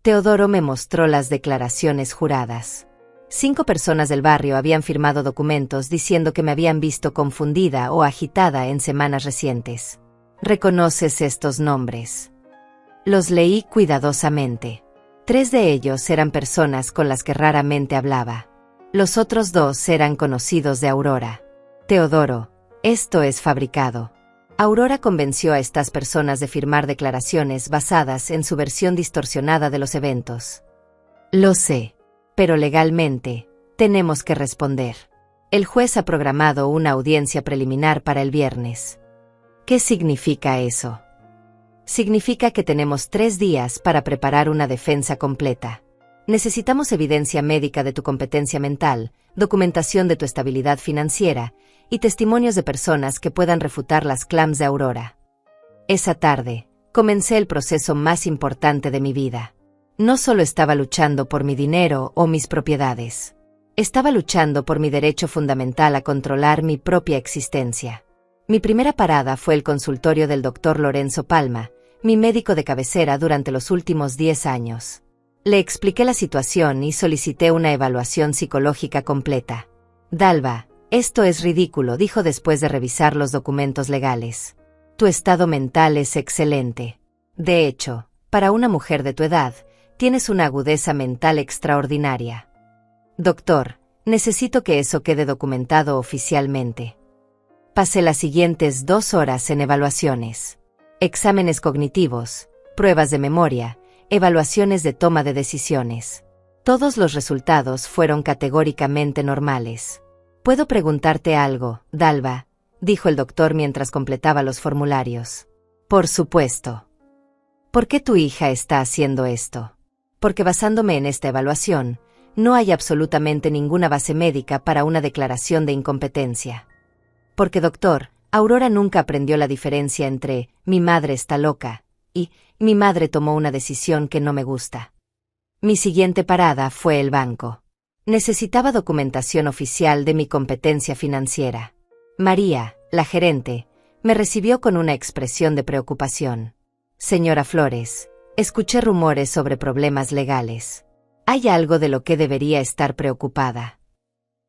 Teodoro me mostró las declaraciones juradas. 5 personas del barrio habían firmado documentos diciendo que me habían visto confundida o agitada en semanas recientes. ¿Reconoces estos nombres? Los leí cuidadosamente. 3 de ellos eran personas con las que raramente hablaba. Los otros 2 eran conocidos de Aurora. Teodoro, esto es fabricado. Aurora convenció a estas personas de firmar declaraciones basadas en su versión distorsionada de los eventos. Lo sé, pero legalmente, tenemos que responder. El juez ha programado una audiencia preliminar para el viernes. ¿Qué significa eso? Significa que tenemos 3 días para preparar una defensa completa. Necesitamos evidencia médica de tu competencia mental, documentación de tu estabilidad financiera y testimonios de personas que puedan refutar las claims de Aurora. Esa tarde, comencé el proceso más importante de mi vida. No solo estaba luchando por mi dinero o mis propiedades. Estaba luchando por mi derecho fundamental a controlar mi propia existencia. Mi primera parada fue el consultorio del doctor Lorenzo Palma, mi médico de cabecera durante los últimos 10 años. Le expliqué la situación y solicité una evaluación psicológica completa. Dalva, esto es ridículo, dijo después de revisar los documentos legales. Tu estado mental es excelente. De hecho, para una mujer de tu edad, tienes una agudeza mental extraordinaria. Doctor, necesito que eso quede documentado oficialmente. Pasé las siguientes 2 horas en evaluaciones. Exámenes cognitivos, pruebas de memoria, evaluaciones de toma de decisiones. Todos los resultados fueron categóricamente normales. ¿Puedo preguntarte algo, Dalva?, dijo el doctor mientras completaba los formularios. Por supuesto. ¿Por qué tu hija está haciendo esto? Porque basándome en esta evaluación, no hay absolutamente ninguna base médica para una declaración de incompetencia. Porque, doctor, Aurora nunca aprendió la diferencia entre mi madre está loca y mi madre tomó una decisión que no me gusta. Mi siguiente parada fue el banco. Necesitaba documentación oficial de mi competencia financiera. María, la gerente, me recibió con una expresión de preocupación. Señora Flores, escuché rumores sobre problemas legales. ¿Hay algo de lo que debería estar preocupada?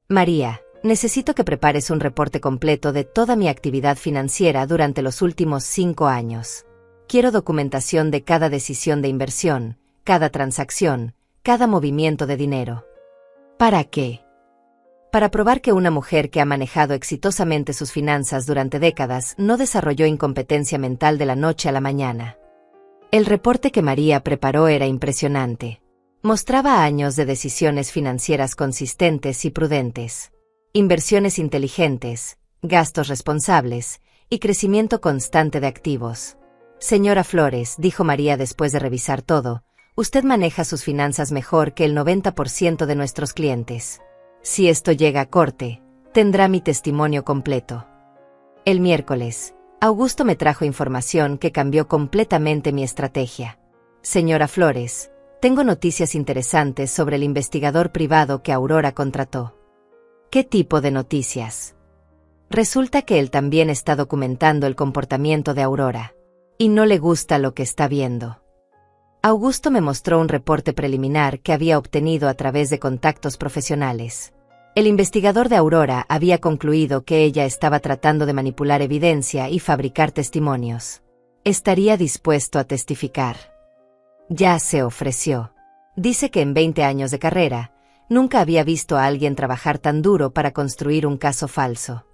María, necesito que prepares un reporte completo de toda mi actividad financiera durante los últimos 5 años. Quiero documentación de cada decisión de inversión, cada transacción, cada movimiento de dinero. ¿Para qué? Para probar que una mujer que ha manejado exitosamente sus finanzas durante décadas no desarrolló incompetencia mental de la noche a la mañana. El reporte que María preparó era impresionante. Mostraba años de decisiones financieras consistentes y prudentes. Inversiones inteligentes, gastos responsables y crecimiento constante de activos. Señora Flores, dijo María después de revisar todo, usted maneja sus finanzas mejor que el 90% de nuestros clientes. Si esto llega a corte, tendrá mi testimonio completo. El miércoles, Augusto me trajo información que cambió completamente mi estrategia. Señora Flores, tengo noticias interesantes sobre el investigador privado que Aurora contrató. ¿Qué tipo de noticias? Resulta que él también está documentando el comportamiento de Aurora. Y no le gusta lo que está viendo. Augusto me mostró un reporte preliminar que había obtenido a través de contactos profesionales. El investigador de Aurora había concluido que ella estaba tratando de manipular evidencia y fabricar testimonios. Estaría dispuesto a testificar. Ya se ofreció. Dice que en 20 años de carrera, nunca había visto a alguien trabajar tan duro para construir un caso falso.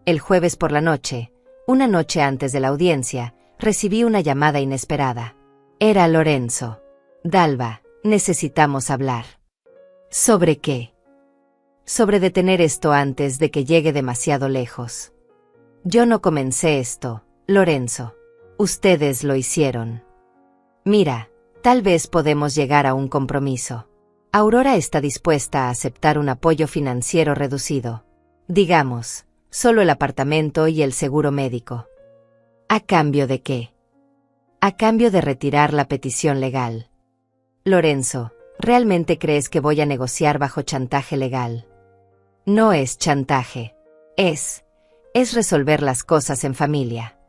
El jueves por la noche, una noche antes de la audiencia, recibí una llamada inesperada. Era Lorenzo. Dalva, necesitamos hablar. ¿Sobre qué? Sobre detener esto antes de que llegue demasiado lejos. Yo no comencé esto, Lorenzo. Ustedes lo hicieron. Mira, tal vez podemos llegar a un compromiso. Aurora está dispuesta a aceptar un apoyo financiero reducido. Digamos, solo el apartamento y el seguro médico. ¿A cambio de qué? A cambio de retirar la petición legal. Lorenzo, ¿realmente crees que voy a negociar bajo chantaje legal? No es chantaje. Es resolver las cosas en familia.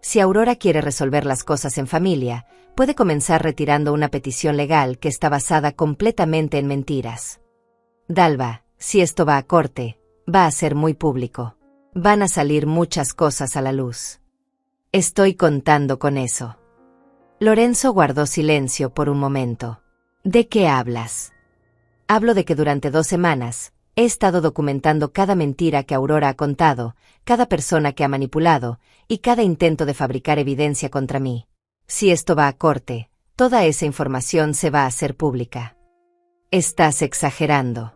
Si Aurora quiere resolver las cosas en familia, puede comenzar retirando una petición legal que está basada completamente en mentiras. Dalva, si esto va a corte, va a ser muy público. Van a salir muchas cosas a la luz. Estoy contando con eso. Lorenzo guardó silencio por un momento. ¿De qué hablas? Hablo de que durante 2 semanas, he estado documentando cada mentira que Aurora ha contado, cada persona que ha manipulado, y cada intento de fabricar evidencia contra mí. Si esto va a corte, toda esa información se va a hacer pública. Estás exagerando.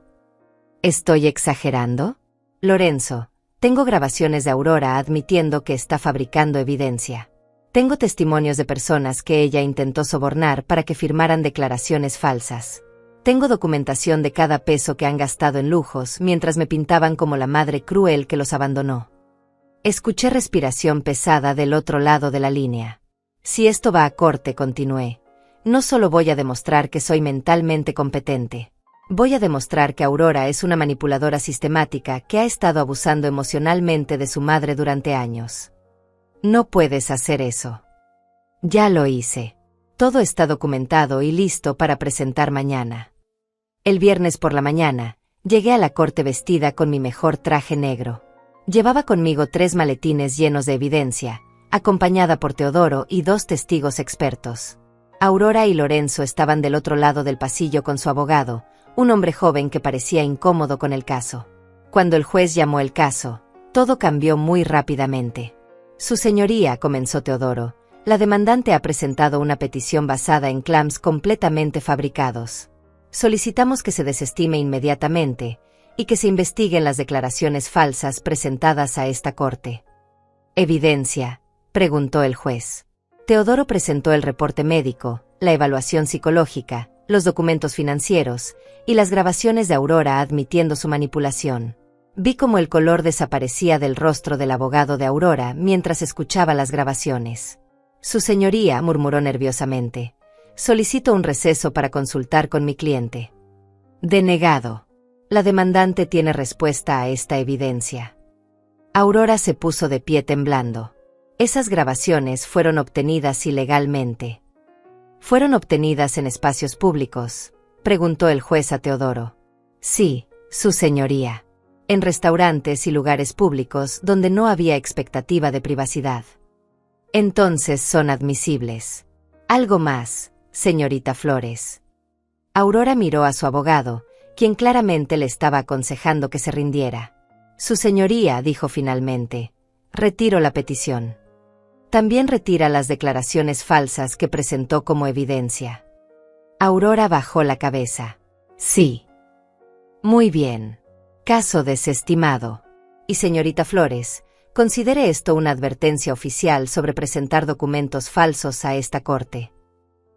¿Estoy exagerando? Lorenzo, tengo grabaciones de Aurora admitiendo que está fabricando evidencia. Tengo testimonios de personas que ella intentó sobornar para que firmaran declaraciones falsas. Tengo documentación de cada peso que han gastado en lujos mientras me pintaban como la madre cruel que los abandonó. Escuché respiración pesada del otro lado de la línea. Si esto va a corte, continué, no solo voy a demostrar que soy mentalmente competente. Voy a demostrar que Aurora es una manipuladora sistemática que ha estado abusando emocionalmente de su madre durante años. No puedes hacer eso. Ya lo hice. Todo está documentado y listo para presentar mañana. El viernes por la mañana, llegué a la corte vestida con mi mejor traje negro. Llevaba conmigo 3 maletines llenos de evidencia, acompañada por Teodoro y 2 testigos expertos. Aurora y Lorenzo estaban del otro lado del pasillo con su abogado, un hombre joven que parecía incómodo con el caso. Cuando el juez llamó el caso, todo cambió muy rápidamente. Su señoría, comenzó Teodoro, la demandante ha presentado una petición basada en claims completamente fabricados. Solicitamos que se desestime inmediatamente y que se investiguen las declaraciones falsas presentadas a esta corte. ¿Evidencia?, preguntó el juez. Teodoro presentó el reporte médico, la evaluación psicológica, los documentos financieros y las grabaciones de Aurora admitiendo su manipulación. Vi cómo el color desaparecía del rostro del abogado de Aurora mientras escuchaba las grabaciones. Su señoría, murmuró nerviosamente. Solicito un receso para consultar con mi cliente. Denegado. La demandante tiene respuesta a esta evidencia. Aurora se puso de pie temblando. Esas grabaciones fueron obtenidas ilegalmente. ¿Fueron obtenidas en espacios públicos?, preguntó el juez a Teodoro. Sí, su señoría. En restaurantes y lugares públicos donde no había expectativa de privacidad. Entonces son admisibles. Algo más, señorita Flores. Aurora miró a su abogado, quien claramente le estaba aconsejando que se rindiera. Su señoría, dijo finalmente, retiro la petición. También retira las declaraciones falsas que presentó como evidencia. Aurora bajó la cabeza. Sí. Muy bien. Caso desestimado. Y señorita Flores, considere esto una advertencia oficial sobre presentar documentos falsos a esta corte.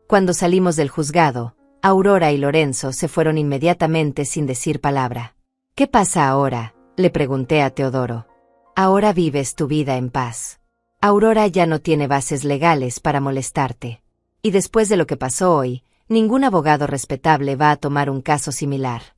Cuando salimos del juzgado, Aurora y Lorenzo se fueron inmediatamente sin decir palabra. ¿Qué pasa ahora?, le pregunté a Teodoro. Ahora vives tu vida en paz. Aurora ya no tiene bases legales para molestarte. Y después de lo que pasó hoy, ningún abogado respetable va a tomar un caso similar.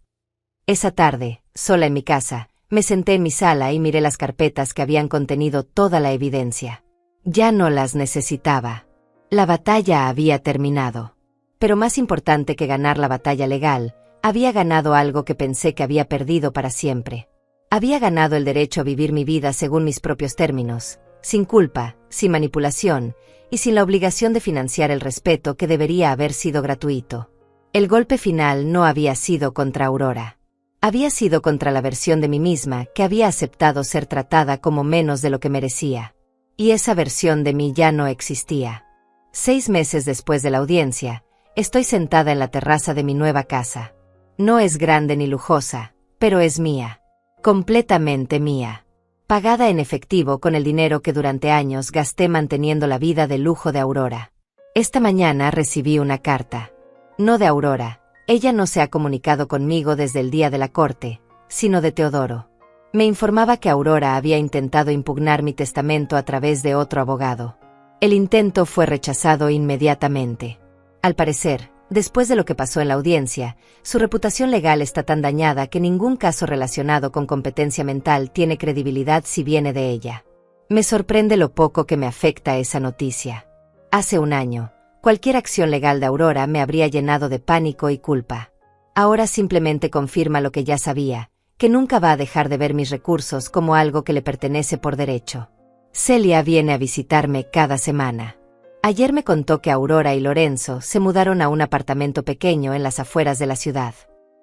Esa tarde, sola en mi casa, me senté en mi sala y miré las carpetas que habían contenido toda la evidencia. Ya no las necesitaba. La batalla había terminado. Pero más importante que ganar la batalla legal, había ganado algo que pensé que había perdido para siempre. Había ganado el derecho a vivir mi vida según mis propios términos, sin culpa, sin manipulación, y sin la obligación de financiar el respeto que debería haber sido gratuito. El golpe final no había sido contra Aurora. Había sido contra la versión de mí misma que había aceptado ser tratada como menos de lo que merecía. Y esa versión de mí ya no existía. 6 meses después de la audiencia, estoy sentada en la terraza de mi nueva casa. No es grande ni lujosa, pero es mía. Completamente mía. Pagada en efectivo con el dinero que durante años gasté manteniendo la vida de lujo de Aurora. Esta mañana recibí una carta. No de Aurora, ella no se ha comunicado conmigo desde el día de la corte, sino de Teodoro. Me informaba que Aurora había intentado impugnar mi testamento a través de otro abogado. El intento fue rechazado inmediatamente. Al parecer, después de lo que pasó en la audiencia, su reputación legal está tan dañada que ningún caso relacionado con competencia mental tiene credibilidad si viene de ella. Me sorprende lo poco que me afecta esa noticia. Hace un año, cualquier acción legal de Aurora me habría llenado de pánico y culpa. Ahora simplemente confirma lo que ya sabía, que nunca va a dejar de ver mis recursos como algo que le pertenece por derecho. Celia viene a visitarme cada semana. Ayer me contó que Aurora y Lorenzo se mudaron a un apartamento pequeño en las afueras de la ciudad.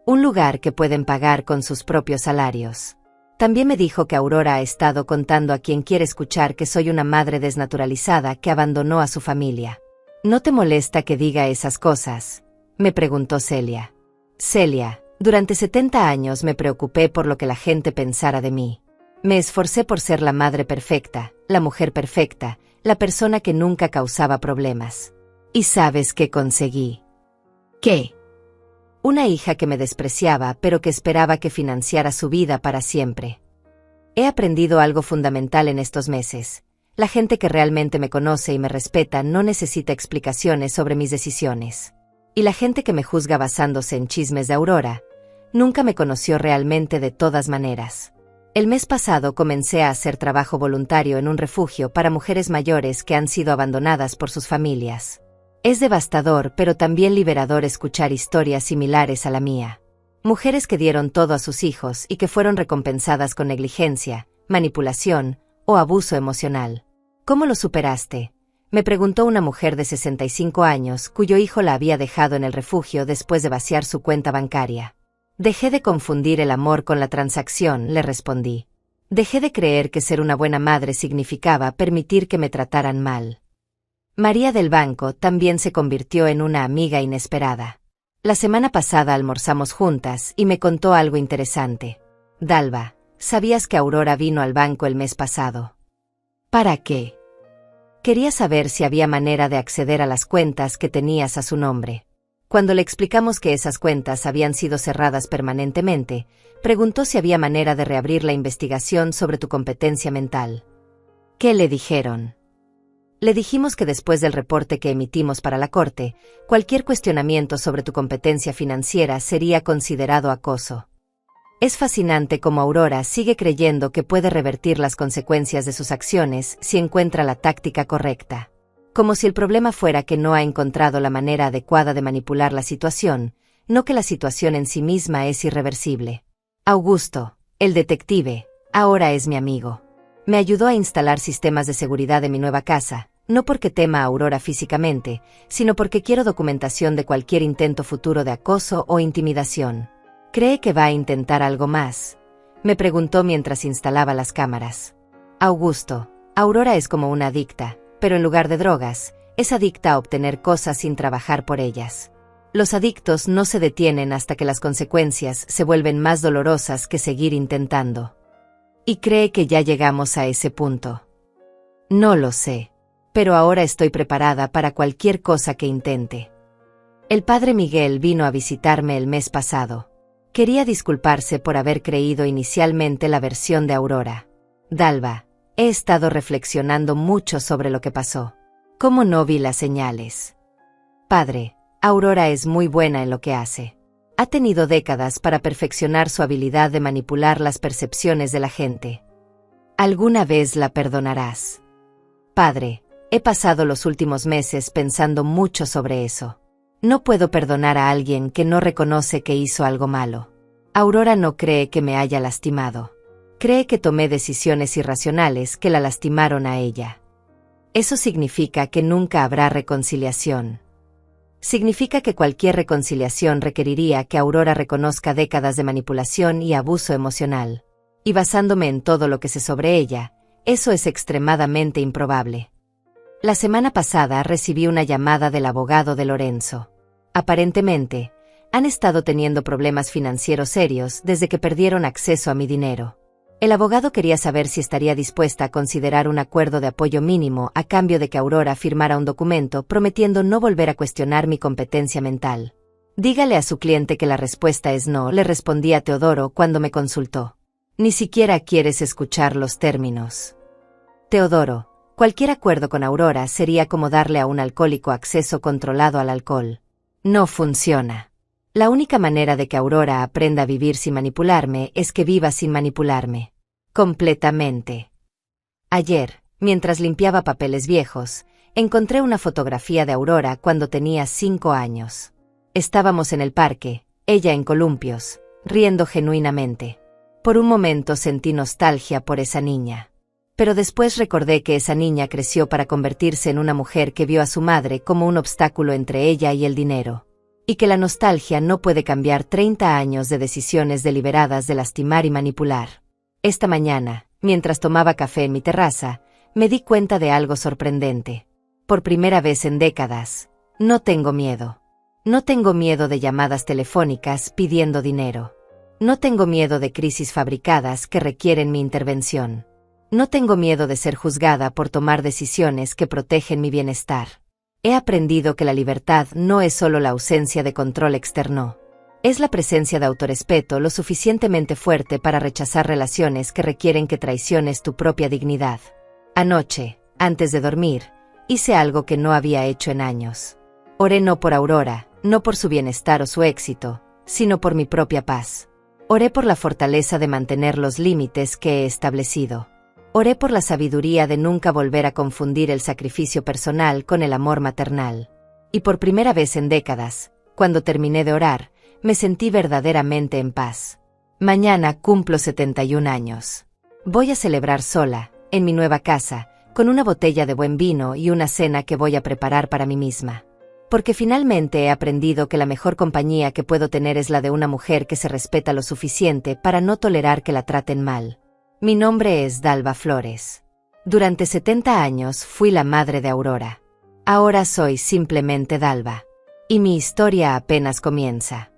Un lugar que pueden pagar con sus propios salarios. También me dijo que Aurora ha estado contando a quien quiere escuchar que soy una madre desnaturalizada que abandonó a su familia. ¿No te molesta que diga esas cosas?, me preguntó Celia. Celia, durante 70 años me preocupé por lo que la gente pensara de mí. Me esforcé por ser la madre perfecta, la mujer perfecta, la persona que nunca causaba problemas. ¿Y sabes qué conseguí? ¿Qué? Una hija que me despreciaba pero que esperaba que financiara su vida para siempre. He aprendido algo fundamental en estos meses. La gente que realmente me conoce y me respeta no necesita explicaciones sobre mis decisiones. Y la gente que me juzga basándose en chismes de Aurora, Nunca me conoció realmente de todas maneras. El mes pasado comencé a hacer trabajo voluntario en un refugio para mujeres mayores que han sido abandonadas por sus familias. Es devastador, pero también liberador escuchar historias similares a la mía. Mujeres que dieron todo a sus hijos y que fueron recompensadas con negligencia, manipulación o abuso emocional. ¿Cómo lo superaste?, me preguntó una mujer de 65 años cuyo hijo la había dejado en el refugio después de vaciar su cuenta bancaria. Dejé de confundir el amor con la transacción, le respondí. Dejé de creer que ser una buena madre significaba permitir que me trataran mal. María del banco también se convirtió en una amiga inesperada. La semana pasada almorzamos juntas y me contó algo interesante. Dalva, ¿sabías que Aurora vino al banco el mes pasado? ¿Para qué? Quería saber si había manera de acceder a las cuentas que tenías a su nombre. Cuando le explicamos que esas cuentas habían sido cerradas permanentemente, preguntó si había manera de reabrir la investigación sobre tu competencia mental. ¿Qué le dijeron? Le dijimos que después del reporte que emitimos para la corte, cualquier cuestionamiento sobre tu competencia financiera sería considerado acoso. Es fascinante cómo Aurora sigue creyendo que puede revertir las consecuencias de sus acciones si encuentra la táctica correcta. Como si el problema fuera que no ha encontrado la manera adecuada de manipular la situación, no que la situación en sí misma es irreversible. Augusto, el detective, ahora es mi amigo. Me ayudó a instalar sistemas de seguridad en mi nueva casa, no porque tema a Aurora físicamente, sino porque quiero documentación de cualquier intento futuro de acoso o intimidación. ¿Cree que va a intentar algo más?, me preguntó mientras instalaba las cámaras. Augusto, Aurora es como una adicta, pero en lugar de drogas, es adicta a obtener cosas sin trabajar por ellas. Los adictos no se detienen hasta que las consecuencias se vuelven más dolorosas que seguir intentando. ¿Y cree que ya llegamos a ese punto? No lo sé, pero ahora estoy preparada para cualquier cosa que intente. El padre Miguel vino a visitarme el mes pasado. Quería disculparse por haber creído inicialmente la versión de Aurora. Dalva, he estado reflexionando mucho sobre lo que pasó. ¿Cómo no vi las señales? Padre, Aurora es muy buena en lo que hace. Ha tenido décadas para perfeccionar su habilidad de manipular las percepciones de la gente. ¿Alguna vez la perdonarás? Padre, he pasado los últimos meses pensando mucho sobre eso. No puedo perdonar a alguien que no reconoce que hizo algo malo. Aurora no cree que me haya lastimado. Cree que tomé decisiones irracionales que la lastimaron a ella. Eso significa que nunca habrá reconciliación. Significa que cualquier reconciliación requeriría que Aurora reconozca décadas de manipulación y abuso emocional. Y basándome en todo lo que sé sobre ella, eso es extremadamente improbable. La semana pasada recibí una llamada del abogado de Lorenzo. Aparentemente, han estado teniendo problemas financieros serios desde que perdieron acceso a mi dinero. El abogado quería saber si estaría dispuesta a considerar un acuerdo de apoyo mínimo a cambio de que Aurora firmara un documento prometiendo no volver a cuestionar mi competencia mental. Dígale a su cliente que la respuesta es no, le respondí a Teodoro cuando me consultó. Ni siquiera quieres escuchar los términos. Teodoro, cualquier acuerdo con Aurora sería como darle a un alcohólico acceso controlado al alcohol. No funciona. La única manera de que Aurora aprenda a vivir sin manipularme es que viva sin manipularme. Completamente. Ayer, mientras limpiaba papeles viejos, encontré una fotografía de Aurora cuando tenía 5 años. Estábamos en el parque, ella en columpios, riendo genuinamente. Por un momento sentí nostalgia por esa niña. Pero después recordé que esa niña creció para convertirse en una mujer que vio a su madre como un obstáculo entre ella y el dinero. Y que la nostalgia no puede cambiar 30 años de decisiones deliberadas de lastimar y manipular. Esta mañana, mientras tomaba café en mi terraza, me di cuenta de algo sorprendente. Por primera vez en décadas, no tengo miedo. No tengo miedo de llamadas telefónicas pidiendo dinero. No tengo miedo de crisis fabricadas que requieren mi intervención. No tengo miedo de ser juzgada por tomar decisiones que protegen mi bienestar. He aprendido que la libertad no es solo la ausencia de control externo. Es la presencia de autorrespeto lo suficientemente fuerte para rechazar relaciones que requieren que traiciones tu propia dignidad. Anoche, antes de dormir, hice algo que no había hecho en años. Oré no por Aurora, no por su bienestar o su éxito, sino por mi propia paz. Oré por la fortaleza de mantener los límites que he establecido. Oré por la sabiduría de nunca volver a confundir el sacrificio personal con el amor maternal. Y por primera vez en décadas, cuando terminé de orar, me sentí verdaderamente en paz. Mañana cumplo 71 años. Voy a celebrar sola, en mi nueva casa, con una botella de buen vino y una cena que voy a preparar para mí misma. Porque finalmente he aprendido que la mejor compañía que puedo tener es la de una mujer que se respeta lo suficiente para no tolerar que la traten mal. Mi nombre es Dalva Flores. Durante 70 años fui la madre de Aurora. Ahora soy simplemente Dalva. Y mi historia apenas comienza.